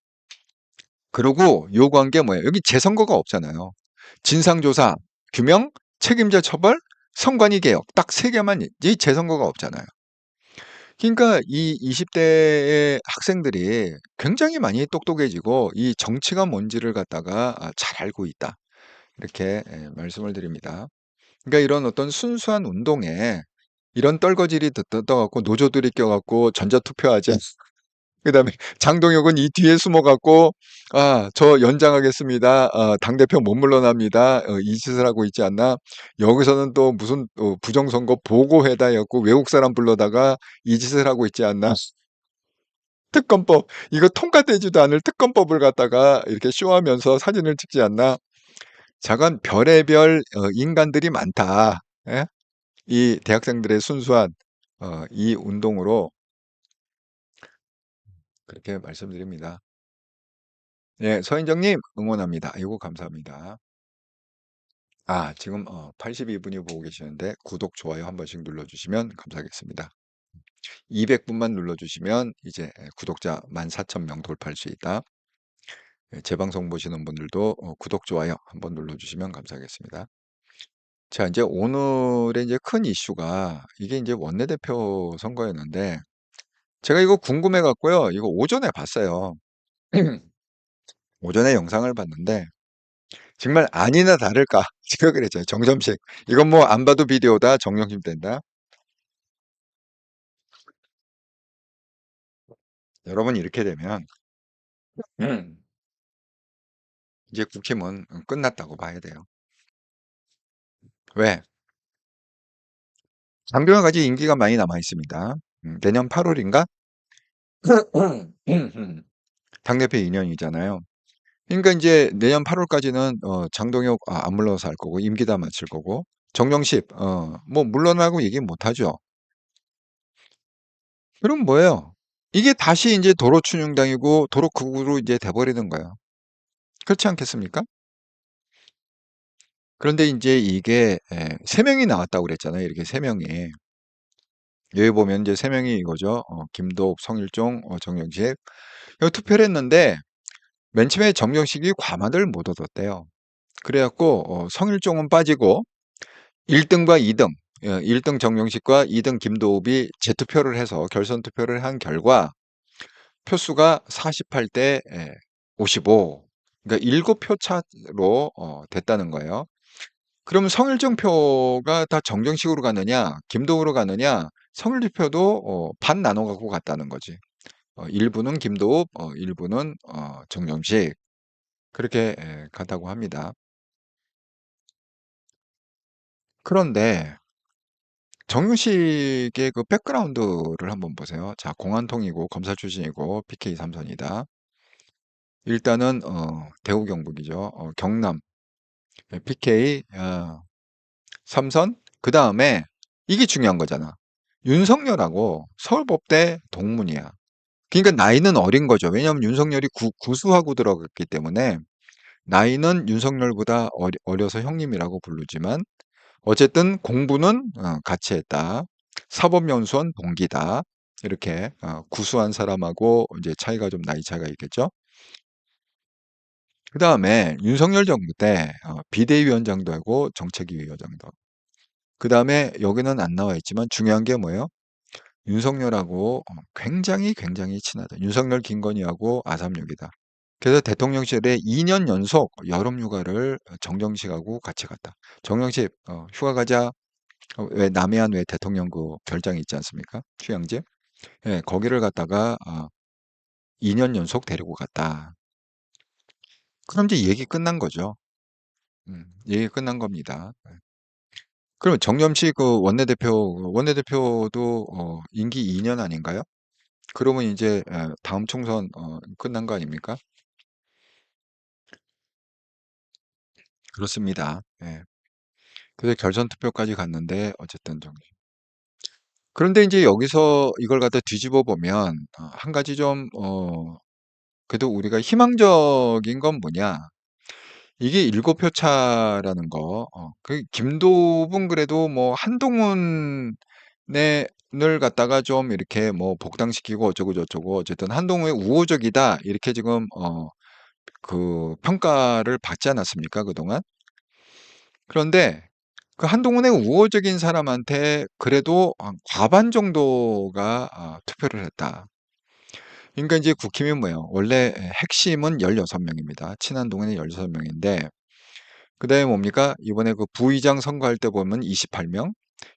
S2: 그리고 요구한 게 뭐예요? 여기 재선거가 없잖아요. 진상조사, 규명, 책임자 처벌, 선관위 개혁 딱 세 개만 이 재선거가 없잖아요. 그러니까 이 20대의 학생들이 굉장히 많이 똑똑해지고 이 정치가 뭔지를 갖다가 잘 알고 있다. 이렇게 말씀을 드립니다. 그러니까 이런 어떤 순수한 운동에 이런 떨거지들이 떠갖고 노조들이 껴갖고 전자투표하지. 그다음에 장동혁은 이 뒤에 숨어갖고 저 연장하겠습니다. 당대표 못 물러납니다. 이 짓을 하고 있지 않나. 여기서는 또 무슨 부정선거 보고회다 해갖고 외국 사람 불러다가 이 짓을 하고 있지 않나. 특검법, 이거 통과되지도 않을 특검법을 갖다가 이렇게 쇼하면서 사진을 찍지 않나? 저건 별의별 인간들이 많다. 예? 이 대학생들의 순수한 이 운동으로 그렇게 말씀드립니다. 예, 서인정님 응원합니다. 아이고 감사합니다. 아, 지금 82분이 보고 계시는데 구독, 좋아요 한 번씩 눌러주시면 감사하겠습니다. 200분만 눌러주시면 이제 구독자 14,000명 돌파할 수 있다. 예, 재방송 보시는 분들도 구독, 좋아요 한번 눌러주시면 감사하겠습니다. 자, 이제 오늘의 이제 큰 이슈가 이게 이제 원내대표 선거였는데 제가 이거 궁금해 갖고요. 이거 오전에 봤어요. 오전에 영상을 봤는데 정말 아니나 다를까 제가 그랬잖아요. 정점식. 이건 뭐 안 봐도 비디오다. 정점식 된다. 여러분 이렇게 되면 음, 이제 국힘은 끝났다고 봐야 돼요. 왜? 장병환까지 임기가 많이 남아 있습니다. 내년 8월인가? 당대표 2년이잖아요. 그러니까 이제 내년 8월까지는 장동혁 안 물러서 할 거고 임기 다 마칠 거고 정영십 뭐 물러나고 얘기 못 하죠. 그럼 뭐예요? 이게 다시 이제 도로 춘용당이고 도로 극우로 이제 돼버리는 거예요. 그렇지 않겠습니까? 그런데 이제 이게 세 명이 나왔다고 그랬잖아요. 이렇게 세 명이. 여기 보면 이제 세 명이 이거죠. 김도욱, 성일종, 정영식. 여기 투표를 했는데 맨 처음에 정영식이 과반을 못 얻었대요. 그래갖고 성일종은 빠지고 1등과 2등, 1등 정영식과 2등 김도읍이 재투표를 해서 결선 투표를 한 결과 표수가 48대 55. 그러니까 7표 차로 됐다는 거예요. 그럼 성일정 표가 다 정정식으로 가느냐, 김도읍으로 가느냐, 성일정 표도 반 나눠 갖고 갔다는 거지. 일부는 김도읍, 일부는 정정식. 그렇게 간다고 합니다. 그런데 정유식의 그 백그라운드를 한번 보세요. 자, 공안통이고 검사 출신이고 PK 삼선이다. 일단은 대구 경북이죠. 경남 PK 삼선. 그 다음에 이게 중요한 거잖아. 윤석열하고 서울법대 동문이야. 그러니까 나이는 어린 거죠. 왜냐하면 윤석열이 구수하고 들어갔기 때문에 나이는 윤석열보다 어려서 형님이라고 부르지만 어쨌든 공부는 같이 했다. 사법연수원 동기다. 이렇게 구수한 사람하고 이제 차이가 좀 나이 차이가 있겠죠. 그 다음에 윤석열 정부 때 비대위원장도 하고 정책위원장도 하고. 그 다음에 여기는 안 나와 있지만 중요한 게 뭐예요? 윤석열하고 굉장히 굉장히 친하다. 윤석열 김건희하고 아삼육이다. 그래서 대통령실에 2년 연속 여름휴가를 정정식하고 같이 갔다. 정정식 휴가 가자. 왜 남해안 왜 대통령 그 별장이 있지 않습니까? 휴양지. 예, 거기를 갔다가 2년 연속 데리고 갔다. 그럼 이제 얘기 끝난 거죠. 얘기 끝난 겁니다. 예. 그럼 정점식 그 원내대표도 임기 2년 아닌가요? 그러면 이제 다음 총선 끝난 거 아닙니까? 그렇습니다. 예. 그래서 결선 투표까지 갔는데 어쨌든 좀 그런데 이제 여기서 이걸 갖다 뒤집어 보면 한 가지 좀 그래도 우리가 희망적인 건 뭐냐? 이게 7표 차라는 거. 그 김도분 그래도 뭐 한동훈 을 갖다가 좀 이렇게 뭐 복당시키고 어쩌고 저쩌고 어쨌든 한동훈이 우호적이다 이렇게 지금 그 평가를 받지 않았습니까 그동안? 그런데 그 한동훈의 우호적인 사람한테 그래도 한 과반 정도가 투표를 했다. 그러니까 이제 국힘이 뭐예요? 원래 핵심은 16명입니다. 친한동훈의 16명인데 그다음에 뭡니까? 이번에 그 부의장 선거할 때 보면 28명,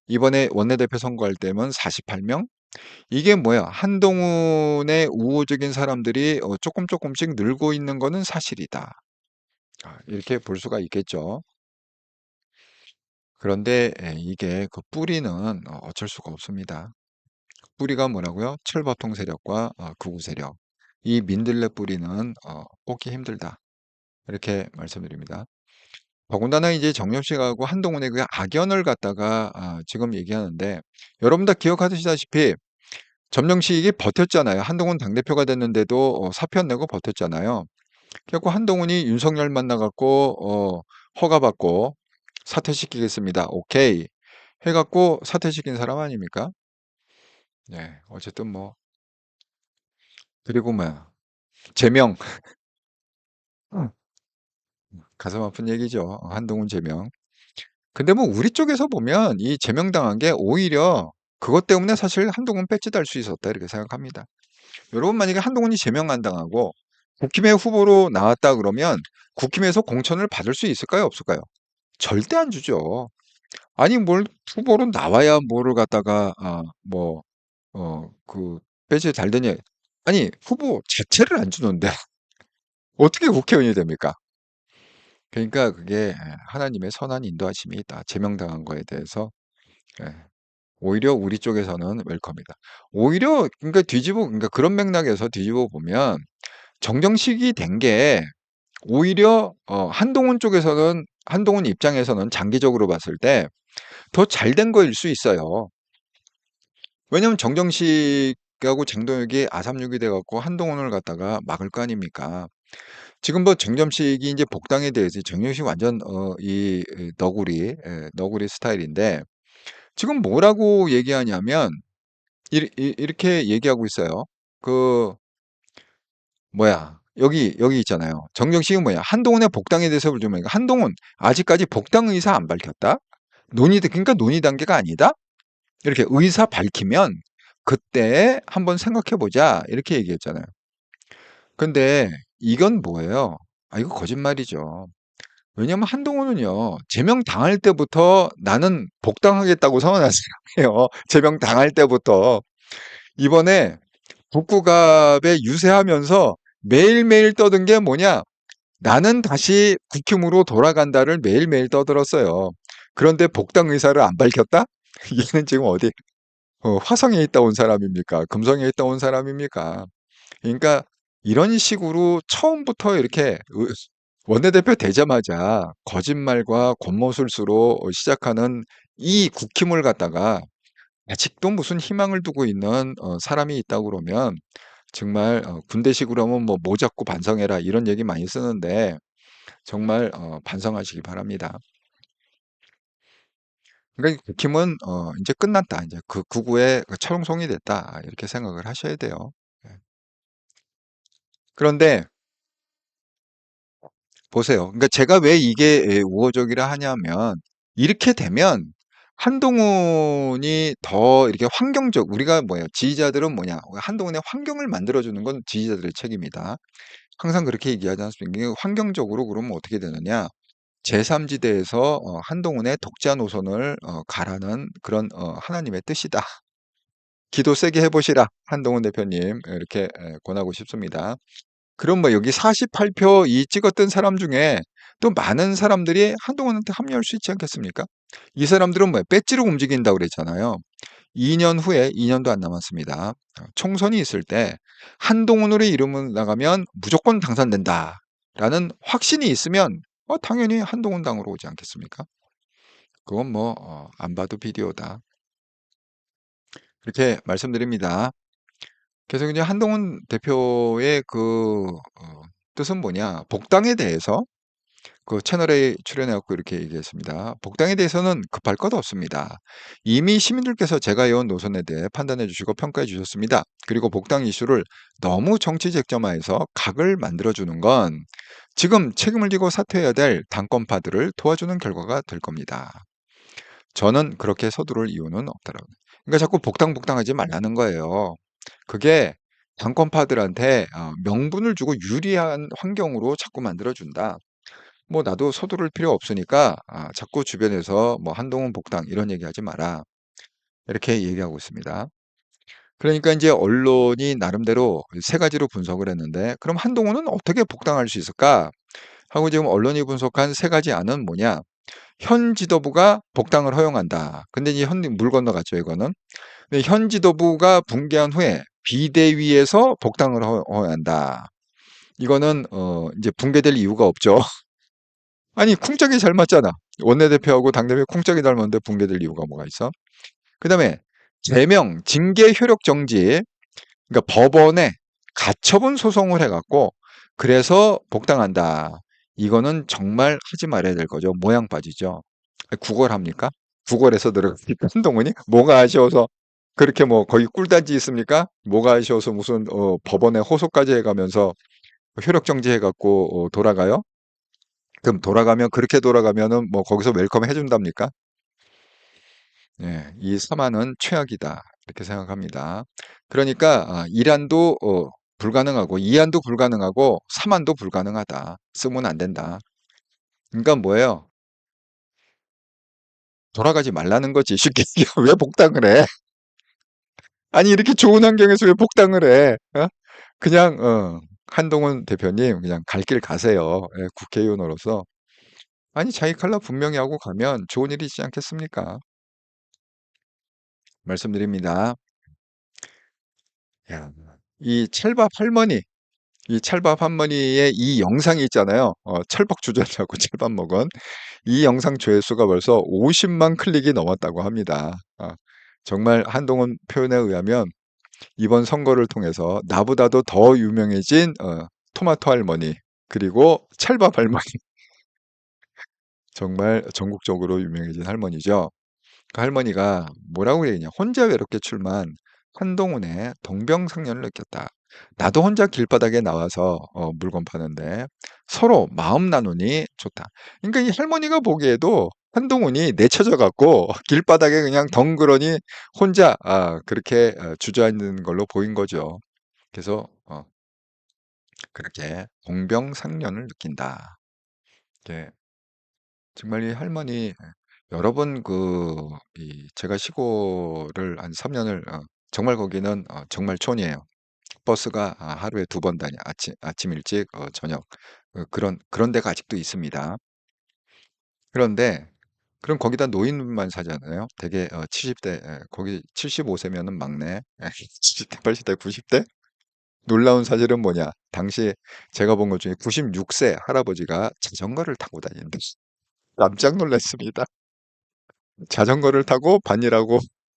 S2: 이번에 원내대표 선거할 때면 48명. 이게 뭐야? 한동훈의 우호적인 사람들이 조금 조금씩 늘고 있는 거는 사실이다. 이렇게 볼 수가 있겠죠. 그런데 이게 그 뿌리는 어쩔 수가 없습니다. 뿌리가 뭐라고요? 칠법통 세력과 극우 세력. 이 민들레 뿌리는 뽑기 힘들다. 이렇게 말씀드립니다. 더군다나 이제 정엽식하고 한동훈의 그 악연을 갖다가 지금 얘기하는데 여러분 다 기억하시다시피 점령식이 버텼잖아요. 한동훈 당대표가 됐는데도 사표 안 내고 버텼잖아요. 그래갖고 한동훈이 윤석열 만나갖고 허가받고 사퇴시키겠습니다. 오케이. 해갖고 사퇴시킨 사람 아닙니까? 네, 어쨌든 뭐 그리고 뭐야 제명 응. 가슴 아픈 얘기죠. 한동훈 제명. 근데 뭐 우리 쪽에서 보면 이 제명당한 게 오히려 그것 때문에 사실 한동훈 배지 달 수 있었다 이렇게 생각합니다. 여러분 만약에 한동훈이 제명 안 당하고 국힘의 후보로 나왔다 그러면 국힘에서 공천을 받을 수 있을까요? 없을까요? 절대 안 주죠. 아니 뭘 후보로 나와야 뭐를 갖다가 그 배지 달더니 아니 후보 자체를 안 주는데 어떻게 국회의원이 됩니까? 그러니까 그게 하나님의 선한 인도하심이 있다. 제명당한 거에 대해서 예, 오히려 우리 쪽에서는 웰컴이다. 오히려 그러니까 그런 맥락에서 뒤집어 보면 정정식이 된 게 오히려 한동훈 쪽에서는 한동훈 입장에서는 장기적으로 봤을 때 더 잘 된 거일 수 있어요. 왜냐면 정정식하고 장동혁이 아삼육이 돼 갖고 한동훈을 갖다가 막을 거 아닙니까? 지금 뭐 정점식이 이제 복당에 대해서 정점식 완전 이 너구리 스타일인데 지금 뭐라고 얘기하냐면 이렇게 얘기하고 있어요. 그 뭐야 여기 있잖아요. 정정식은 뭐야 한동훈의 복당에 대해서 좀 한동훈 아직까지 복당 의사 안 밝혔다. 그러니까 논의 단계가 아니다. 이렇게 의사 밝히면 그때 한번 생각해 보자 이렇게 얘기했잖아요. 근데 이건 뭐예요? 이거 거짓말이죠. 왜냐면 한동훈은요, 제명 당할 때부터 나는 복당하겠다고 선언한 사람이에요. 제명 당할 때부터. 이번에 북구갑에 유세하면서 매일매일 떠든 게 뭐냐? 나는 다시 국힘으로 돌아간다를 매일매일 떠들었어요. 그런데 복당 의사를 안 밝혔다? 얘는 지금 어디, 화성에 있다 온 사람입니까? 금성에 있다 온 사람입니까? 그러니까 이런 식으로 처음부터 이렇게 원내대표 되자마자 거짓말과 겉모술수로 시작하는 이 국힘을 갖다가 아직도 무슨 희망을 두고 있는 사람이 있다고 그러면 정말 군대식으로 하면 뭐 모잡고 반성해라 이런 얘기 많이 쓰는데 정말 반성하시기 바랍니다. 그러니까 국힘은 이제 끝났다. 이제 그 구구의 철옹성이 됐다. 이렇게 생각을 하셔야 돼요. 예. 그런데 보세요. 그러니까 제가 왜 이게 우호적이라 하냐면 이렇게 되면 한동훈이 더 이렇게 우리가 뭐예요? 지지자들은 뭐냐? 한동훈의 환경을 만들어주는 건 지지자들의 책임이다. 항상 그렇게 얘기하지 않습니까? 이게 환경적으로 그러면 어떻게 되느냐? 제3지대에서 한동훈의 독자 노선을 가라는 그런 하나님의 뜻이다. 기도 세게 해보시라. 한동훈 대표님 이렇게 권하고 싶습니다. 그럼 뭐 여기 48표 이 찍었던 사람 중에 또 많은 사람들이 한동훈한테 합류할 수 있지 않겠습니까? 이 사람들은 뭐야? 배지로 움직인다고 그랬잖아요. 2년 후에 2년도 안 남았습니다. 총선이 있을 때 한동훈으로 이름을 나가면 무조건 당선된다라는 확신이 있으면 당연히 한동훈 당으로 오지 않겠습니까? 그건 뭐 안 봐도 비디오다. 이렇게 말씀드립니다. 그래서 이제 한동훈 대표의 뜻은 뭐냐? 복당에 대해서 그 채널에 출연해갖고 이렇게 얘기했습니다. 복당에 대해서는 급할 것 없습니다. 이미 시민들께서 제가 해온 노선에 대해 판단해 주시고 평가해 주셨습니다. 그리고 복당 이슈를 너무 정치 쟁점화해서 각을 만들어주는 건 지금 책임을 지고 사퇴해야 될 당권파들을 도와주는 결과가 될 겁니다. 저는 그렇게 서두를 이유는 없다라고. 그러니까 자꾸 복당하지 말라는 거예요. 그게 당권파들한테 명분을 주고 유리한 환경으로 자꾸 만들어준다. 뭐 나도 서두를 필요 없으니까 자꾸 주변에서 뭐 한동훈 복당 이런 얘기하지 마라. 이렇게 얘기하고 있습니다. 그러니까 이제 언론이 나름대로 세 가지로 분석을 했는데 그럼 한동훈은 어떻게 복당할 수 있을까? 하고 지금 언론이 분석한 세 가지 안은 뭐냐? 현 지도부가 복당을 허용한다. 근데 이제 물 건너갔죠, 이거는. 네, 현 지도부가 붕괴한 후에 비대위에서 복당을 한다. 이거는 이제 붕괴될 이유가 없죠. 아니 쿵짝이 잘 맞잖아. 원내대표하고 당대표 쿵짝이 닮았는데 붕괴될 이유가 뭐가 있어? 그다음에 제명, 징계 효력 정지. 그러니까 법원에 가처분 소송을 해갖고 그래서 복당한다. 이거는 정말 하지 말아야 될 거죠. 모양 빠지죠. 구걸합니까? 구걸해서 들어갑니까? 한동훈이? 뭐가 아쉬워서 그렇게 뭐 거기 꿀단지 있습니까? 뭐가 아쉬워서 무슨 법원에 호소까지 해가면서 효력 정지해갖고 돌아가요? 그럼 돌아가면 그렇게 돌아가면은 뭐 거기서 웰컴 해준답니까? 예, 이 사안은 최악이다. 이렇게 생각합니다. 그러니까 일안도 불가능하고 이안도 불가능하고 삼안도 불가능하다. 쓰면 안 된다. 그러니까 뭐예요? 돌아가지 말라는 거지. 쉽게 얘기하면 왜 복당을 해? 아니 이렇게 좋은 환경에서 왜 복당을 해? 어? 그냥 한동훈 대표님 그냥 갈 길 가세요. 예, 국회의원으로서. 아니 자기 칼라 분명히 하고 가면 좋은 일이 있지 않겠습니까? 말씀드립니다. 야, 이 찰밥 할머니 이 찰밥 할머니의 이 영상이 있잖아요. 철밥 주전자고 찰밥 먹은 이 영상 조회수가 벌써 50만 클릭이 넘었다고 합니다. 정말 한동훈 표현에 의하면 이번 선거를 통해서 나보다도 더 유명해진 토마토 할머니 그리고 찰밥 할머니 정말 전국적으로 유명해진 할머니죠. 그 할머니가 뭐라고 얘기냐? 혼자 외롭게 출마한 한동훈의 동병상련을 느꼈다. 나도 혼자 길바닥에 나와서 물건 파는데 서로 마음 나누니 좋다. 그러니까 이 할머니가 보기에도 한동훈이 내쳐져 갖고 길바닥에 그냥 덩그러니 혼자 그렇게 주저앉는 걸로 보인 거죠. 그래서 그렇게 동병상련을 느낀다. 이게 정말 이 할머니 여러 번 제가 시골을 한 3년을 정말 거기는 정말 촌이에요. 버스가 하루에 2번 다녀. 아침 일찍 저녁 그런 데가 아직도 있습니다. 그런데 그럼 거기다 노인만 사잖아요. 되게 70대 거기 75세면은 막내 70대 80대 90대 놀라운 사실은 뭐냐? 당시 제가 본 것 중에 96세 할아버지가 자전거를 타고 다닌다. 깜짝 놀랐습니다. 자전거를 타고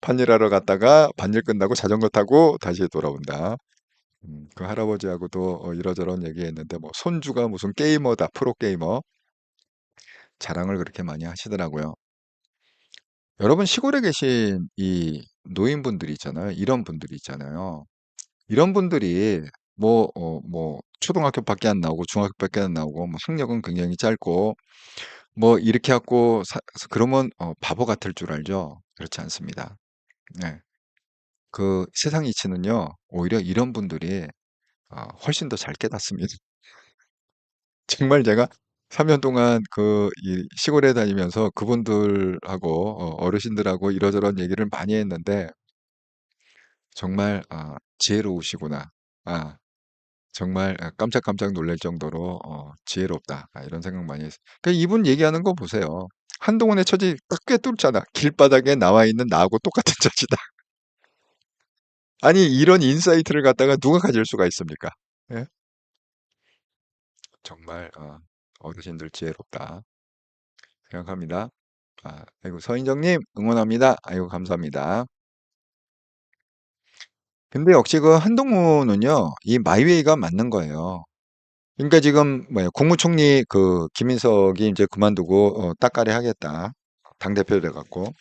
S2: 반일하러 갔다가 반일 끝나고 자전거 타고 다시 돌아온다. 그 할아버지하고도 이러저런 얘기했는데 뭐 손주가 무슨 게이머다 프로게이머 자랑을 그렇게 많이 하시더라고요. 여러분 시골에 계신 이 노인분들이 있잖아요. 이런 분들이 있잖아요. 이런 분들이 뭐 초등학교밖에 안 나오고 중학교밖에 안 나오고 뭐 학력은 굉장히 짧고 뭐 이렇게 갖고 그러면 바보 같을 줄 알죠? 그렇지 않습니다. 네. 그 세상 이치는요. 오히려 이런 분들이 훨씬 더 잘 깨닫습니다. 정말 제가 3년 동안 이 시골에 다니면서 그분들하고 어르신들하고 이러저런 얘기를 많이 했는데 정말 '지혜로우시구나.' 아 정말 깜짝깜짝 놀랄 정도로 '지혜롭다.' 이런 생각 많이 했어요. 그러니까 이분 얘기하는 거 보세요. 한동훈의 처지 딱 꿰뚫잖아. 길바닥에 나와 있는 나하고 똑같은 처지다. 아니 이런 인사이트를 갖다가 누가 가질 수가 있습니까? 예? 정말 어르신들 지혜롭다 생각합니다. 아이고 서인정님 응원합니다. 아이고 감사합니다. 근데 역시 그 한동훈은요, 이 마이웨이가 맞는 거예요. 그러니까 지금 뭐야 국무총리 김인석이 이제 그만두고 따까리 하겠다. 당대표 돼갖고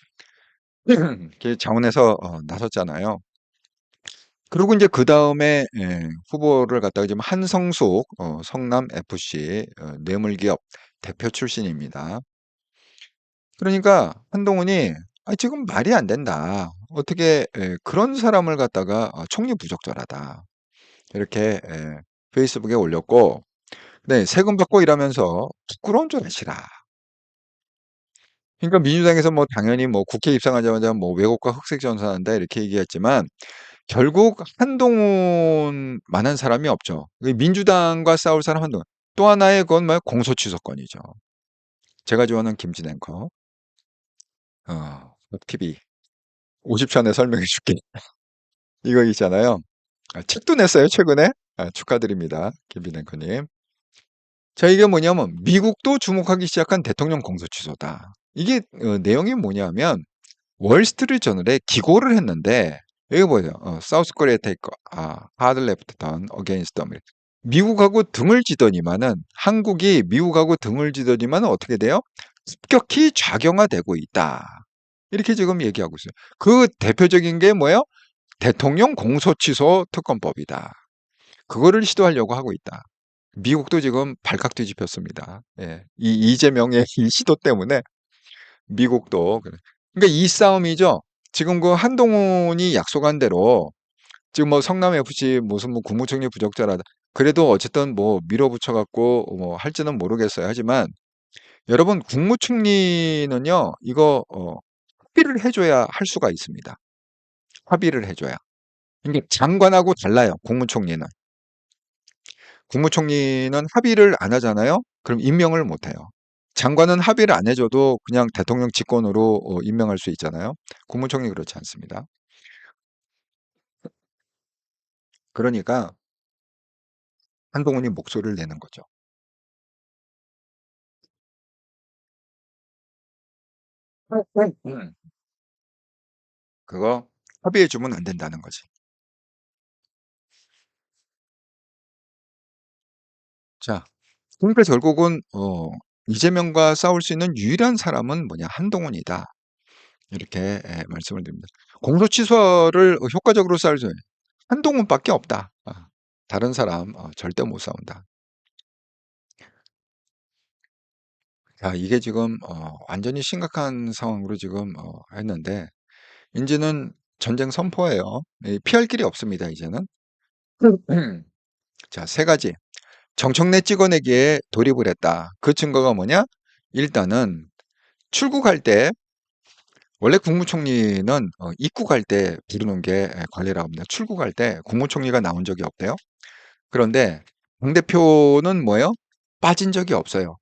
S2: 그 자원에서 나섰잖아요. 그리고 이제 그 다음에 후보를 갖다가 지금 한성숙 성남 FC 뇌물기업 대표 출신입니다. 그러니까 한동훈이 지금 말이 안 된다. 어떻게 그런 사람을 갖다가 총리 부적절하다. 이렇게 페이스북에 올렸고, 네, 세금 받고 일하면서 부끄러운 줄 아시라. 그러니까 민주당에서 뭐 당연히 뭐 국회 입성하자마자 뭐 왜곡과 흑색 전선한다 이렇게 얘기했지만 결국 한동훈만한 사람이 없죠. 민주당과 싸울 사람 한동훈. 또 하나의 그건 뭐 공소취소권이죠. 제가 좋아하는 김진 앵커, TV. 50초 안에 설명해 줄게. 이거 있잖아요. 책도 냈어요, 최근에. 축하드립니다. 김빈 앵커님. 자, 이게 뭐냐면 미국도 주목하기 시작한 대통령 공소 취소다. 이게 내용이 뭐냐면 월스트리트저널에 기고를 했는데 여기 보세요. 사우스 코리아 테이크 하드 레프트 턴 어게인스트 어메리카. 미국하고 등을 지더니만은 한국이 미국하고 등을 지더니만은 어떻게 돼요? 급격히 좌경화되고 있다. 이렇게 지금 얘기하고 있어요. 그 대표적인 게 뭐예요? 대통령 공소취소 특검법이다. 그거를 시도하려고 하고 있다. 미국도 지금 발칵 뒤집혔습니다. 예. 이 이재명의 이 시도 때문에 미국도 그래. 그러니까 이 싸움이죠. 지금 그 한동훈이 약속한 대로 지금 뭐 성남 FC 무슨 뭐 국무총리 부적절하다. 그래도 어쨌든 뭐 밀어붙여 갖고 뭐 할지는 모르겠어요. 하지만 여러분 국무총리는요. 이거 합의를 해줘야 할 수가 있습니다. 합의를 해줘야. 이게 장관하고 달라요. 국무총리는. 국무총리는 합의를 안 하잖아요. 그럼 임명을 못 해요. 장관은 합의를 안 해줘도 그냥 대통령 직권으로 임명할 수 있잖아요. 국무총리 그렇지 않습니다. 그러니까 한동훈이 목소리를 내는 거죠. 음. 그거 합의해주면 안 된다는 거지. 자, 그러니까 결국은 이재명과 싸울 수 있는 유일한 사람은 뭐냐? 한동훈이다. 이렇게 말씀을 드립니다. 공소 취소를 효과적으로 싸울 수 있는 한동훈밖에 없다. 다른 사람 절대 못 싸운다. 자, 이게 지금 완전히 심각한 상황으로 지금 했는데 이제는 전쟁 선포예요. 피할 길이 없습니다. 이제는. 자, 세 가지. 정청래 찍어내기에 돌입을 했다. 그 증거가 뭐냐? 일단은 출국할 때 원래 국무총리는 입국할 때 부르는 게 관례라고 합니다. 출국할 때 국무총리가 나온 적이 없대요. 그런데 당대표는 뭐예요? 빠진 적이 없어요.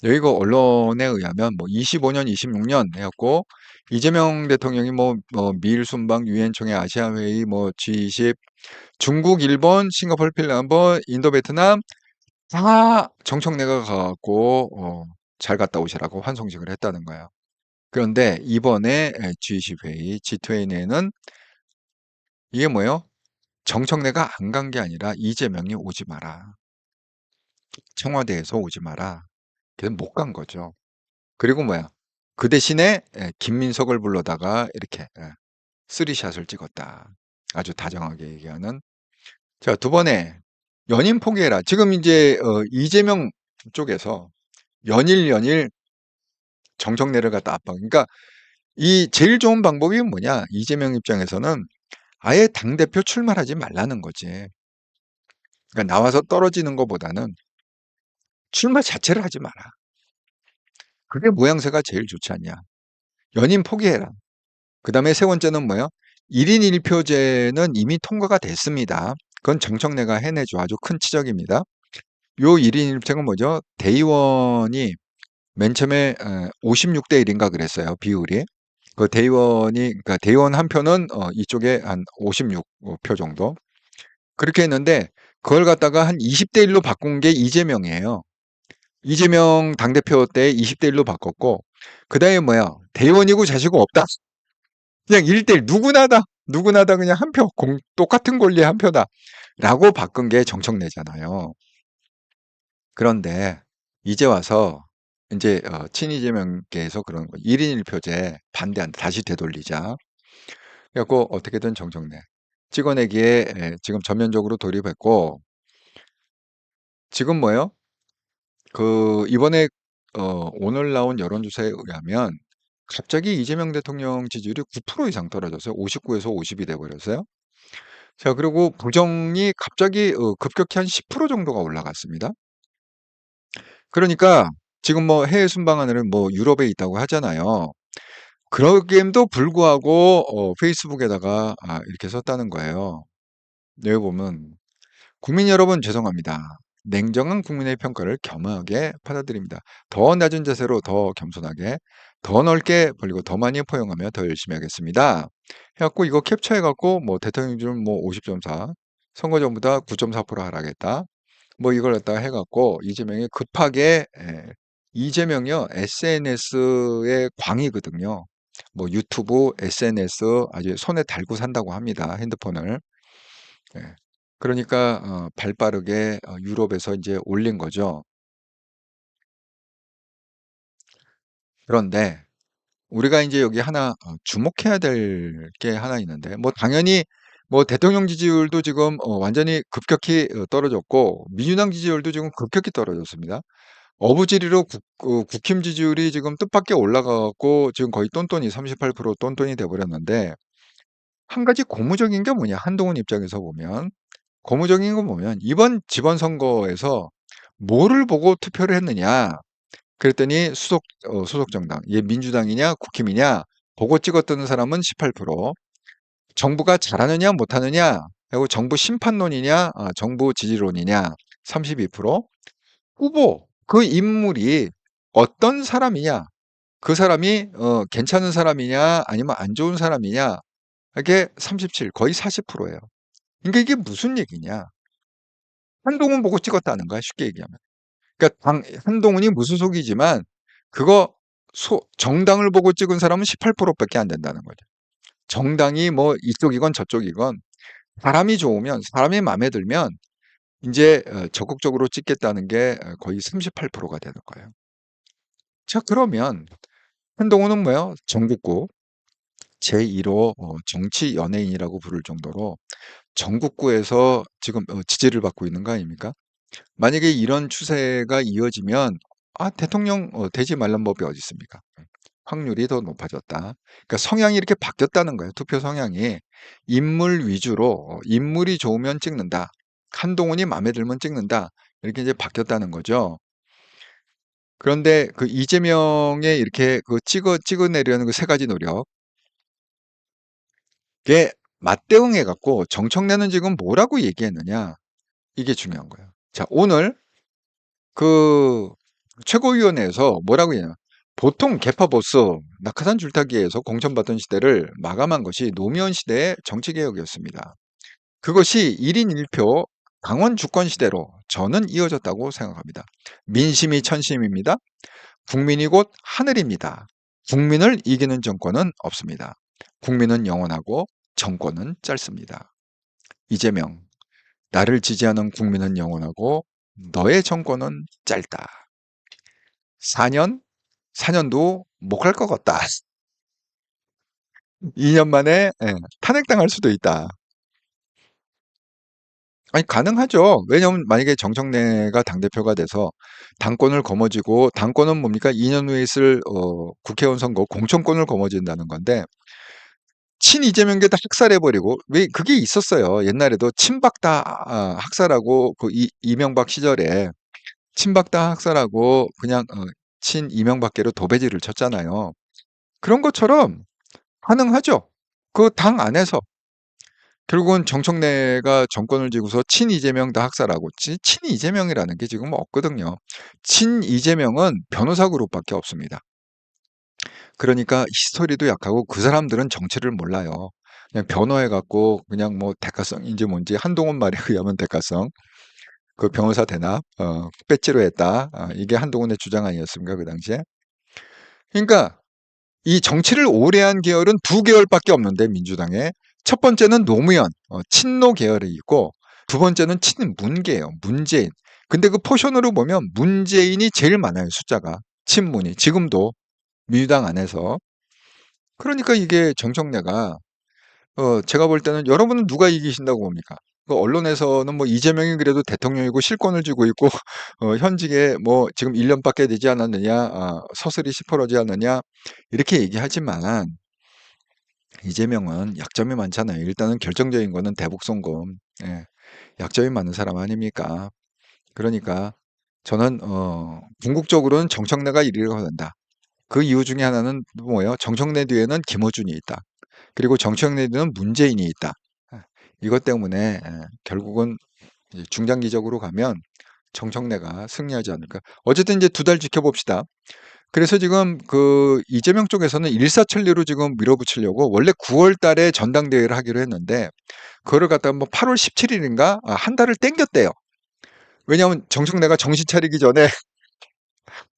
S2: 여기가 언론에 의하면 뭐 25년, 26년 해갖고 이재명 대통령이 뭐 미일 순방, 유엔 총회, 아시아 회의, 뭐 G20, 중국, 일본, 싱가포르, 핀란드, 인도, 베트남 다 정청래가 가갖고 잘 갔다 오시라고 환송식을 했다는 거예요. 그런데 이번에 G20 회의, G20에는 이게 뭐예요? 정청래가 안 간 게 아니라 이재명이 오지 마라. 청와대에서 오지 마라. 그래서 못 간 거죠. 그리고 뭐야? 그 대신에 김민석을 불러다가 이렇게 쓰리샷을 찍었다. 아주 다정하게 얘기하는. 자, 두 번에 연임 포기해라. 지금 이제 이재명 쪽에서 연일 정청래를 갖다 압박. 그러니까 이 제일 좋은 방법이 뭐냐? 이재명 입장에서는 아예 당대표 출마하지 말라는 거지. 그러니까 나와서 떨어지는 것보다는 출마 자체를 하지 마라. 그게 모양새가 제일 좋지 않냐. 연임 포기해라. 그 다음에 세 번째는 뭐예요? 1인 1표제는 이미 통과가 됐습니다. 그건 정청래가 해내죠. 아주 큰 치적입니다. 요 1인 1표제가 뭐죠? 대의원이 맨 처음에 56대 1인가 그랬어요. 비율이. 그 그러니까 대의원 한 표는 이쪽에 한 56표 정도. 그렇게 했는데 그걸 갖다가 한 20대 1로 바꾼 게 이재명이에요. 이재명 당대표 때 20대 1로 바꿨고 그다음에 뭐야? 대의원이고 자시고 없다. 그냥 1대1 누구나다 그냥 한 표, 똑같은 권리의 한 표다. 라고 바꾼 게 정청래잖아요. 그런데 이제 와서 이제 친이재명계에서 그런 거 1인 1표제 반대한다. 다시 되돌리자. 그래갖고 어떻게든 정청래 찍어내기에 지금 전면적으로 돌입했고 지금 뭐예요? 그 이번에 오늘 나온 여론조사에 의하면 갑자기 이재명 대통령 지지율이 9% 이상 떨어졌어요. 59에서 50이 돼 버렸어요. 자, 그리고 부정이 갑자기 급격히 한 10% 정도가 올라갔습니다. 그러니까 지금 뭐 해외 순방하느라 뭐 유럽에 있다고 하잖아요. 그러기에도 불구하고 페이스북에다가 이렇게 썼다는 거예요. 여기 보면 국민 여러분 죄송합니다. 냉정한 국민의 평가를 겸허하게 받아들입니다. 더 낮은 자세로 더 겸손하게, 더 넓게 벌리고 더 많이 포용하며 더 열심히 하겠습니다. 해갖고 이거 캡처해갖고 뭐 대통령 기준 뭐 50.4, 선거 전보다 9.4% 하락했다. 뭐 이걸 갖다가 해갖고 이재명이 급하게 이재명이요 SNS의 광이거든요. 뭐 유튜브, SNS 아주 손에 달고 산다고 합니다. 핸드폰을. 예. 그러니까 발빠르게 유럽에서 이제 올린 거죠. 그런데 우리가 이제 여기 하나 주목해야 될 게 하나 있는데 뭐 당연히 뭐 대통령 지지율도 지금 완전히 급격히 떨어졌고 민주당 지지율도 지금 급격히 떨어졌습니다. 어부지리로 국힘 지지율이 지금 뜻밖의 올라가고 지금 거의 똔똔이 38% 똔똔이 돼 버렸는데 한 가지 고무적인 게 뭐냐 한동훈 입장에서 보면 고무적인 건 보면 이번 지방선거에서 뭐를 보고 투표를 했느냐 그랬더니 소속 정당 이게 민주당이냐 국힘이냐 보고 찍었던 사람은 18%, 정부가 잘하느냐 못하느냐 그리고 정부 심판론이냐 정부 지지론이냐 32%, 후보 그 인물이 어떤 사람이냐 그 사람이 괜찮은 사람이냐 아니면 안 좋은 사람이냐 이게 37 거의 40%예요. 그러니까 이게 무슨 얘기냐 한동훈 보고 찍었다는 거야 쉽게 얘기하면. 그러니까 한동훈이 무소속이지만 그거 정당을 보고 찍은 사람은 18%밖에 안 된다는 거죠. 정당이 뭐 이쪽이건 저쪽이건 사람이 좋으면 사람이 마음에 들면 이제 적극적으로 찍겠다는 게 거의 38%가 되는 거예요. 자 그러면 한동훈은 뭐예요? 전국구 제1호 정치 연예인이라고 부를 정도로 전국구에서 지금 지지를 받고 있는 거 아닙니까? 만약에 이런 추세가 이어지면 대통령 되지 말란 법이 어디 있습니까? 확률이 더 높아졌다. 그러니까 성향이 이렇게 바뀌었다는 거예요. 투표 성향이 인물 위주로 인물이 좋으면 찍는다. 한동훈이 마음에 들면 찍는다. 이렇게 이제 바뀌었다는 거죠. 그런데 그 이재명의 이렇게 그 찍어내려는 그 세 가지 노력에 맞대응해 갖고 정청래는 지금 뭐라고 얘기했느냐? 이게 중요한 거예요. 자, 오늘 그 최고위원회에서 뭐라고 했냐? 보통 개파 보스 낙하산 줄타기에서 공천받던 시대를 마감한 것이 노무현 시대의 정치개혁이었습니다. 그것이 1인 1표 강원 주권 시대로 저는 이어졌다고 생각합니다. 민심이 천심입니다. 국민이 곧 하늘입니다. 국민을 이기는 정권은 없습니다. 국민은 영원하고 정권은 짧습니다. 이재명, 나를 지지하는 국민은 영원하고 너의 정권은 짧다. 4년도 못 갈 것 같다. 2년 만에 탄핵당할 수도 있다. 아니 가능하죠. 왜냐하면 만약에 정청래가 당대표가 돼서 당권을 거머쥐고 당권은 뭡니까? 2년 후에 있을 국회의원 선거 공천권을 거머쥔다는 건데 친이재명계 다 학살해버리고 왜 그게 있었어요. 옛날에도 친박다 학살하고 그 이명박 시절에 친박다 학살하고 그냥 친이명박계로 도배지를 쳤잖아요. 그런 것처럼 가능하죠. 그 당 안에서 결국은 정청래가 정권을 쥐고서 친이재명 다 학살하고 친이재명이라는 게 지금 없거든요. 친이재명은 변호사 그룹밖에 없습니다. 그러니까 히스토리도 약하고 그 사람들은 정치를 몰라요. 그냥 변호해갖고 그냥 뭐 대가성인지 뭔지 한동훈 말에 의하면 대가성 그 변호사 대납 배지로 했다. 이게 한동훈의 주장 아니었습니까 그 당시에? 그러니까 이 정치를 오래 한 계열은 두 계열밖에 없는데 민주당에 첫 번째는 노무현 친노 계열이 있고 두 번째는 친문계예요. 문재인. 근데 그 포션으로 보면 문재인이 제일 많아요. 숫자가. 친문이. 지금도 민주당 안에서. 그러니까 이게 정청래가 제가 볼 때는 여러분은 누가 이기신다고 봅니까? 그 언론에서는 뭐 이재명이 그래도 대통령이고 실권을 쥐고 있고 현직에 뭐 지금 1년밖에 되지 않았느냐 서슬이 시퍼러지 않느냐 이렇게 얘기하지만 이재명은 약점이 많잖아요. 일단은 결정적인 거는 대북송금 약점이 많은 사람 아닙니까? 그러니까 저는 궁극적으로는 정청래가 1위가 된다. 그 이유 중에 하나는 뭐예요? 정청래 뒤에는 김어준이 있다. 그리고 정청래 뒤에는 문재인이 있다. 이것 때문에 결국은 중장기적으로 가면 정청래가 승리하지 않을까. 어쨌든 이제 2달 지켜봅시다. 그래서 지금 그 이재명 쪽에서는 일사천리로 지금 밀어붙이려고 원래 9월 달에 전당대회를 하기로 했는데 그거를 갖다가 뭐 8월 17일인가 한 달을 땡겼대요. 왜냐하면 정청래가 정신 차리기 전에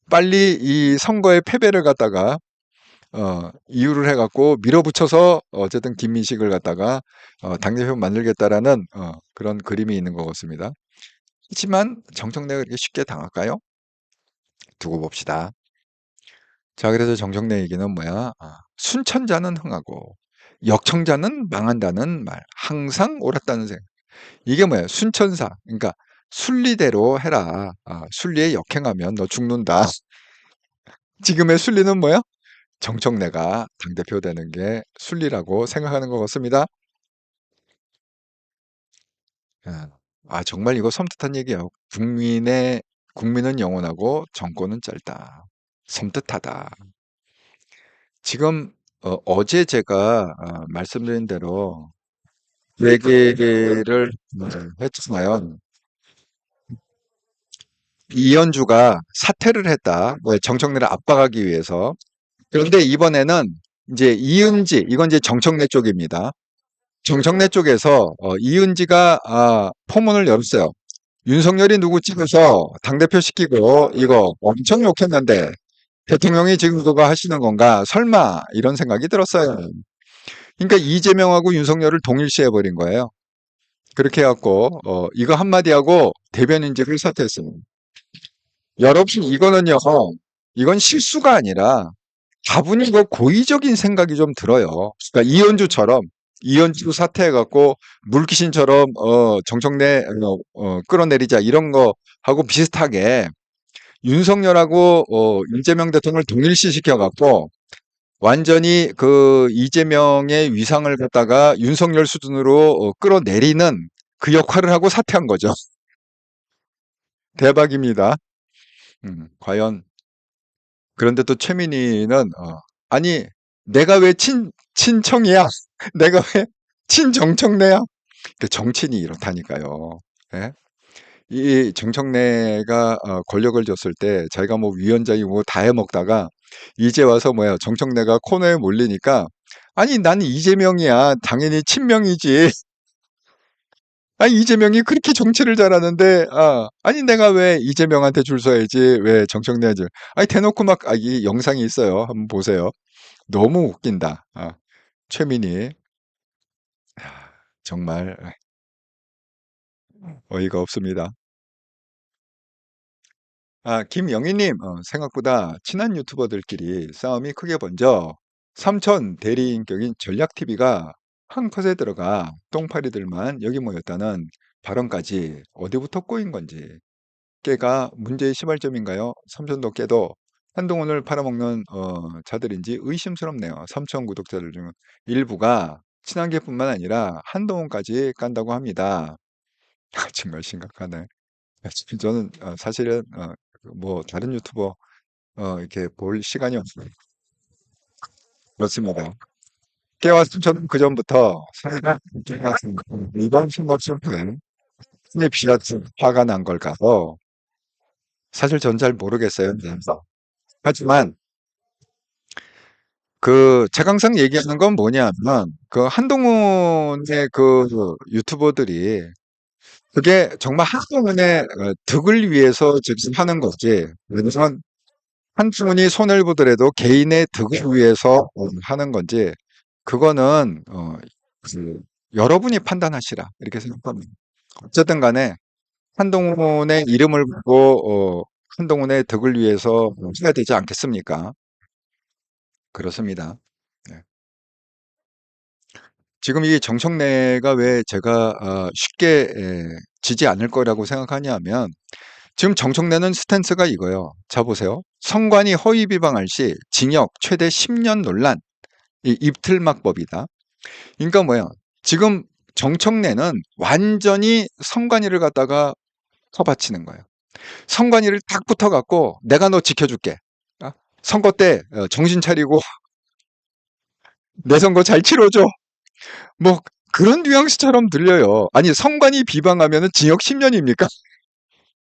S2: 빨리 이 선거의 패배를 갖다가 이유를 해갖고 밀어붙여서 어쨌든 김민식을 갖다가 당대표 만들겠다라는 그런 그림이 있는 것 같습니다. 하지만 정청래가 그렇게 쉽게 당할까요? 두고 봅시다. 자, 그래서 정청래 얘기는 뭐야? 순천자는 흥하고 역청자는 망한다는 말. 항상 옳았다는 생각. 이게 뭐야? 순천사. 그러니까 순리대로 해라. 순리에 역행하면 너 죽는다. 지금의 순리는 뭐야? 정청래가 당대표 되는 게 순리라고 생각하는 것 같습니다. 정말 이거 섬뜩한 얘기예요. 국민은 영원하고 정권은 짧다. 섬뜩하다. 지금 어제 제가 말씀드린 대로 얘기를 했잖아요. 이현주가 사퇴를 했다. 정청래를 압박하기 위해서. 그런데 이번에는 이제 이은지, 이건 이제 정청래 쪽입니다. 정청래 쪽에서 이은지가 포문을 열었어요. 윤석열이 누구 찍어서 당대표 시키고 이거 엄청 욕했는데 대통령이 지금 그거 하시는 건가? 설마 이런 생각이 들었어요. 그러니까 이재명하고 윤석열을 동일시해버린 거예요. 그렇게 해갖고 이거 한마디 하고 대변인직을 사퇴했어요. 여러분 이거는요. 이건 실수가 아니라 다분히 이거 고의적인 생각이 좀 들어요. 그러니까 이현주 사퇴해갖고 물귀신처럼 정청래 끌어내리자 이런 거 하고 비슷하게 윤석열하고 이재명 대통령을 동일시시켜갖고 완전히 그 이재명의 위상을 갖다가 윤석열 수준으로 끌어내리는 그 역할을 하고 사퇴한 거죠. 대박입니다. 과연 그런데 또 최민희는 아니 내가 왜 친청이야? 내가 왜 친정청래야? 그 정치인이 이렇다니까요. 예? 이 정청래가 권력을 줬을 때 자기가 뭐 위원장이고 뭐 다 해먹다가 이제 와서 뭐야 정청래가 코너에 몰리니까 아니 나는 이재명이야 당연히 친명이지. 아니 이재명이 그렇게 정치를 잘하는데 아니 내가 왜 이재명한테 줄 서야지 왜 정청래한테 아니 대놓고 막 이 영상이 있어요. 한번 보세요. 너무 웃긴다. 최민희 정말 어이가 없습니다. 김영희님, 생각보다 친한 유튜버들끼리 싸움이 크게 번져 삼천 대리인격인 전략TV가 한 컷에 들어가 똥파리들만 여기 모였다는 발언까지 어디부터 꼬인 건지 깨가 문제의 시발점인가요? 삼천도 깨도 한동훈을 팔아먹는 자들인지 의심스럽네요. 삼천 구독자들 중 일부가 친한계뿐만 아니라 한동훈까지 깐다고 합니다. 정말 심각하네. 저는 사실은 뭐 다른 유튜버 이렇게 볼 시간이 없어요. 그렇습니다. 깨왔으면 저는 그 전부터 사회가 이번 선거 실패는 흔히 비자금 화가 난 걸까서 사실 전 잘 모르겠어요. 하지만 그 제강상 얘기하는 건 뭐냐면 그 한동훈의 그 유튜버들이 그게 정말 한동훈의 득을 위해서 지금 하는 거지. 왜냐면 한동훈이 손해를 보더라도 개인의 득을 위해서 하는 건지 그거는 그 여러분이 판단하시라 이렇게 생각합니다. 어쨌든 간에 한동훈의 이름을 보고 한동훈의 덕을 위해서 해야 되지 않겠습니까? 그렇습니다. 네. 지금 이 정청래가 왜 제가 쉽게 지지 않을 거라고 생각하냐면 지금 정청래는 스탠스가 이거예요. 자 보세요. 선관위 허위 비방할 시 징역 최대 10년 논란 이 입틀막법이다. 그러니까 뭐야? 지금 정청래는 완전히 선관위를 갖다가 커바치는 거예요. 선관위를 딱 붙어갖고 내가 너 지켜줄게. 선거 때 정신 차리고 내 선거 잘 치러줘. 뭐 그런 뉘앙스처럼 들려요. 아니 선관위 비방하면은 징역 10년입니까?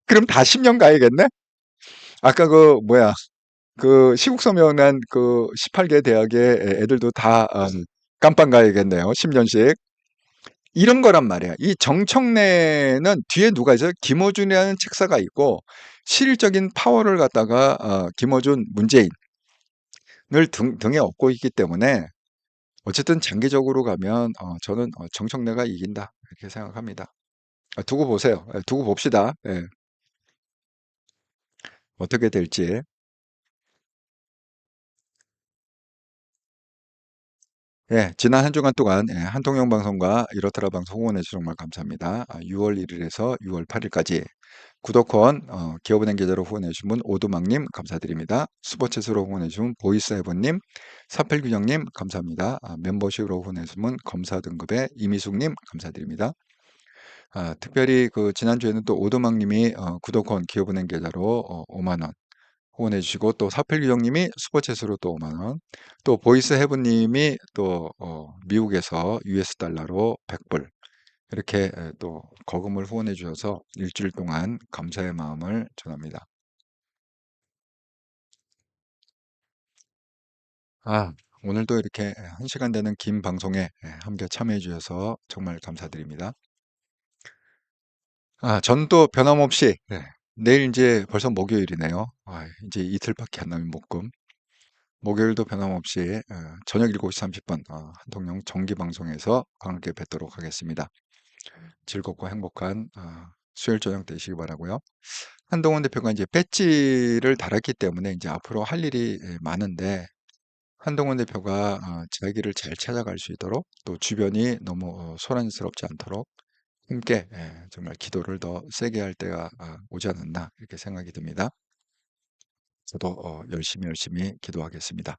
S2: 그럼 다 10년 가야겠네? 아까 그 뭐야 그 시국 서명한 그 18개 대학의 애들도 다 깜빵 가야겠네요. 10년씩. 이런 거란 말이야. 이 정청래는 뒤에 누가 있어요? 김어준이라는 책사가 있고 실질적인 파워를 갖다가 김어준, 문재인을 등에 업고 있기 때문에 어쨌든 장기적으로 가면 저는 정청래가 이긴다 이렇게 생각합니다. 두고 보세요. 두고 봅시다. 예, 어떻게 될지. 예, 지난 한 주간 동안 한통영 방송과 이렇더라 방송 후원해 주셔서 정말 감사합니다. 6월 1일에서 6월 8일까지 구독권 기업은행 계좌로 후원해 주신 분 오두막님 감사드립니다. 슈퍼챗으로 후원해 주신 분 보이스해본님, 사필규정님 감사합니다. 멤버십으로 후원해 주신 분 검사 등급의 이미숙님 감사드립니다. 특별히 그 지난주에는 또 오두막님이 구독권 기업은행 계좌로 5만 원 후원해 주시고 또 사필규정님이 슈퍼챗으로 또 5만 원, 또 보이스 해븐님이 또 미국에서 US 달러로 100불 이렇게 또 거금을 후원해 주셔서 일주일 동안 감사의 마음을 전합니다. 아, 오늘도 이렇게 1시간 되는 긴 방송에 함께 참여해 주셔서 정말 감사드립니다. 전 또 변함없이 내일 이제 벌써 목요일이네요. 이제 이틀밖에 안 남은 목금. 목요일도 변함없이 저녁 7시 30분 한통령 정기 방송에서 함께 뵙도록 하겠습니다. 즐겁고 행복한 수요일 저녁 되시기 바라고요. 한동훈 대표가 이제 배지를 달았기 때문에 이제 앞으로 할 일이 많은데 한동훈 대표가 자기 길을 잘 찾아갈 수 있도록 또 주변이 너무 소란스럽지 않도록 함께 정말 기도를 더 세게 할 때가 오지 않았나 이렇게 생각이 듭니다. 저도 열심히 기도하겠습니다.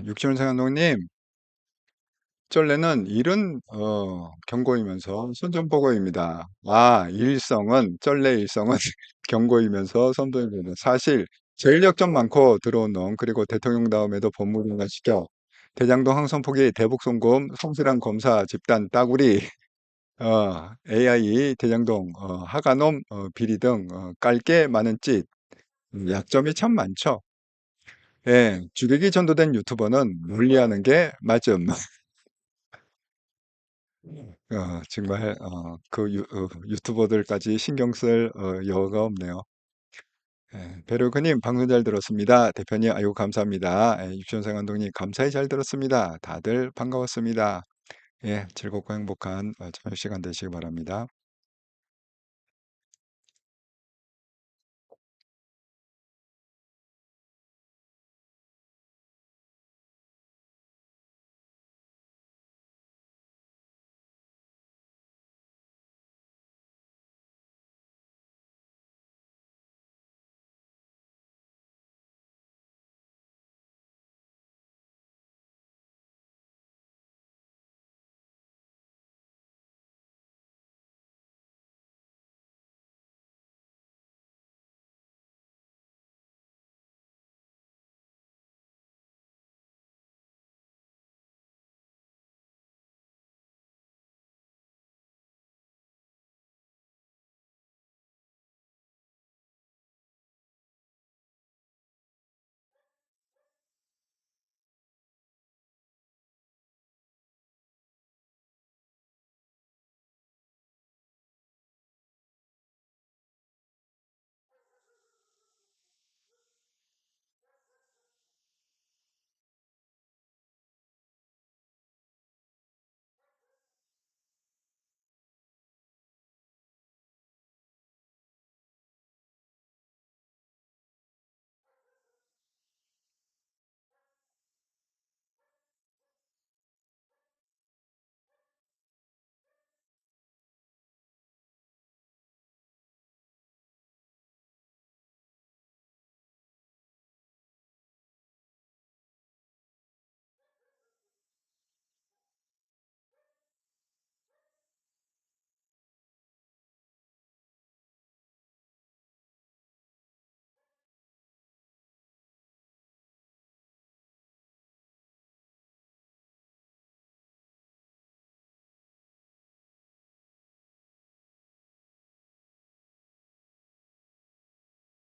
S2: 육지원생 감독님, 쩔레는 일은 경고이면서 선전포고입니다. 쩔레 일성은 경고이면서 선전포고입니다. 사실 제일 역전 많고 들어온 놈, 그리고 대통령 다음에도 법무부가 시켜 대장동 항선 포기, 대북 송금, 성실한 검사 집단 따구리, AI 대장동, 하가놈 비리 등 깔게 많은 짓, 약점이 참 많죠. 예, 주객이 전도된 유튜버는 물리하는 게 맞음. 정말 유튜버들까지 신경 쓸 여가 없네요. 예, 배로그님 방송 잘 들었습니다. 대표님 아이고 감사합니다. 예, 유치원생 감독님 감사히 잘 들었습니다. 다들 반가웠습니다. 예, 즐겁고 행복한 저녁 시간 되시기 바랍니다.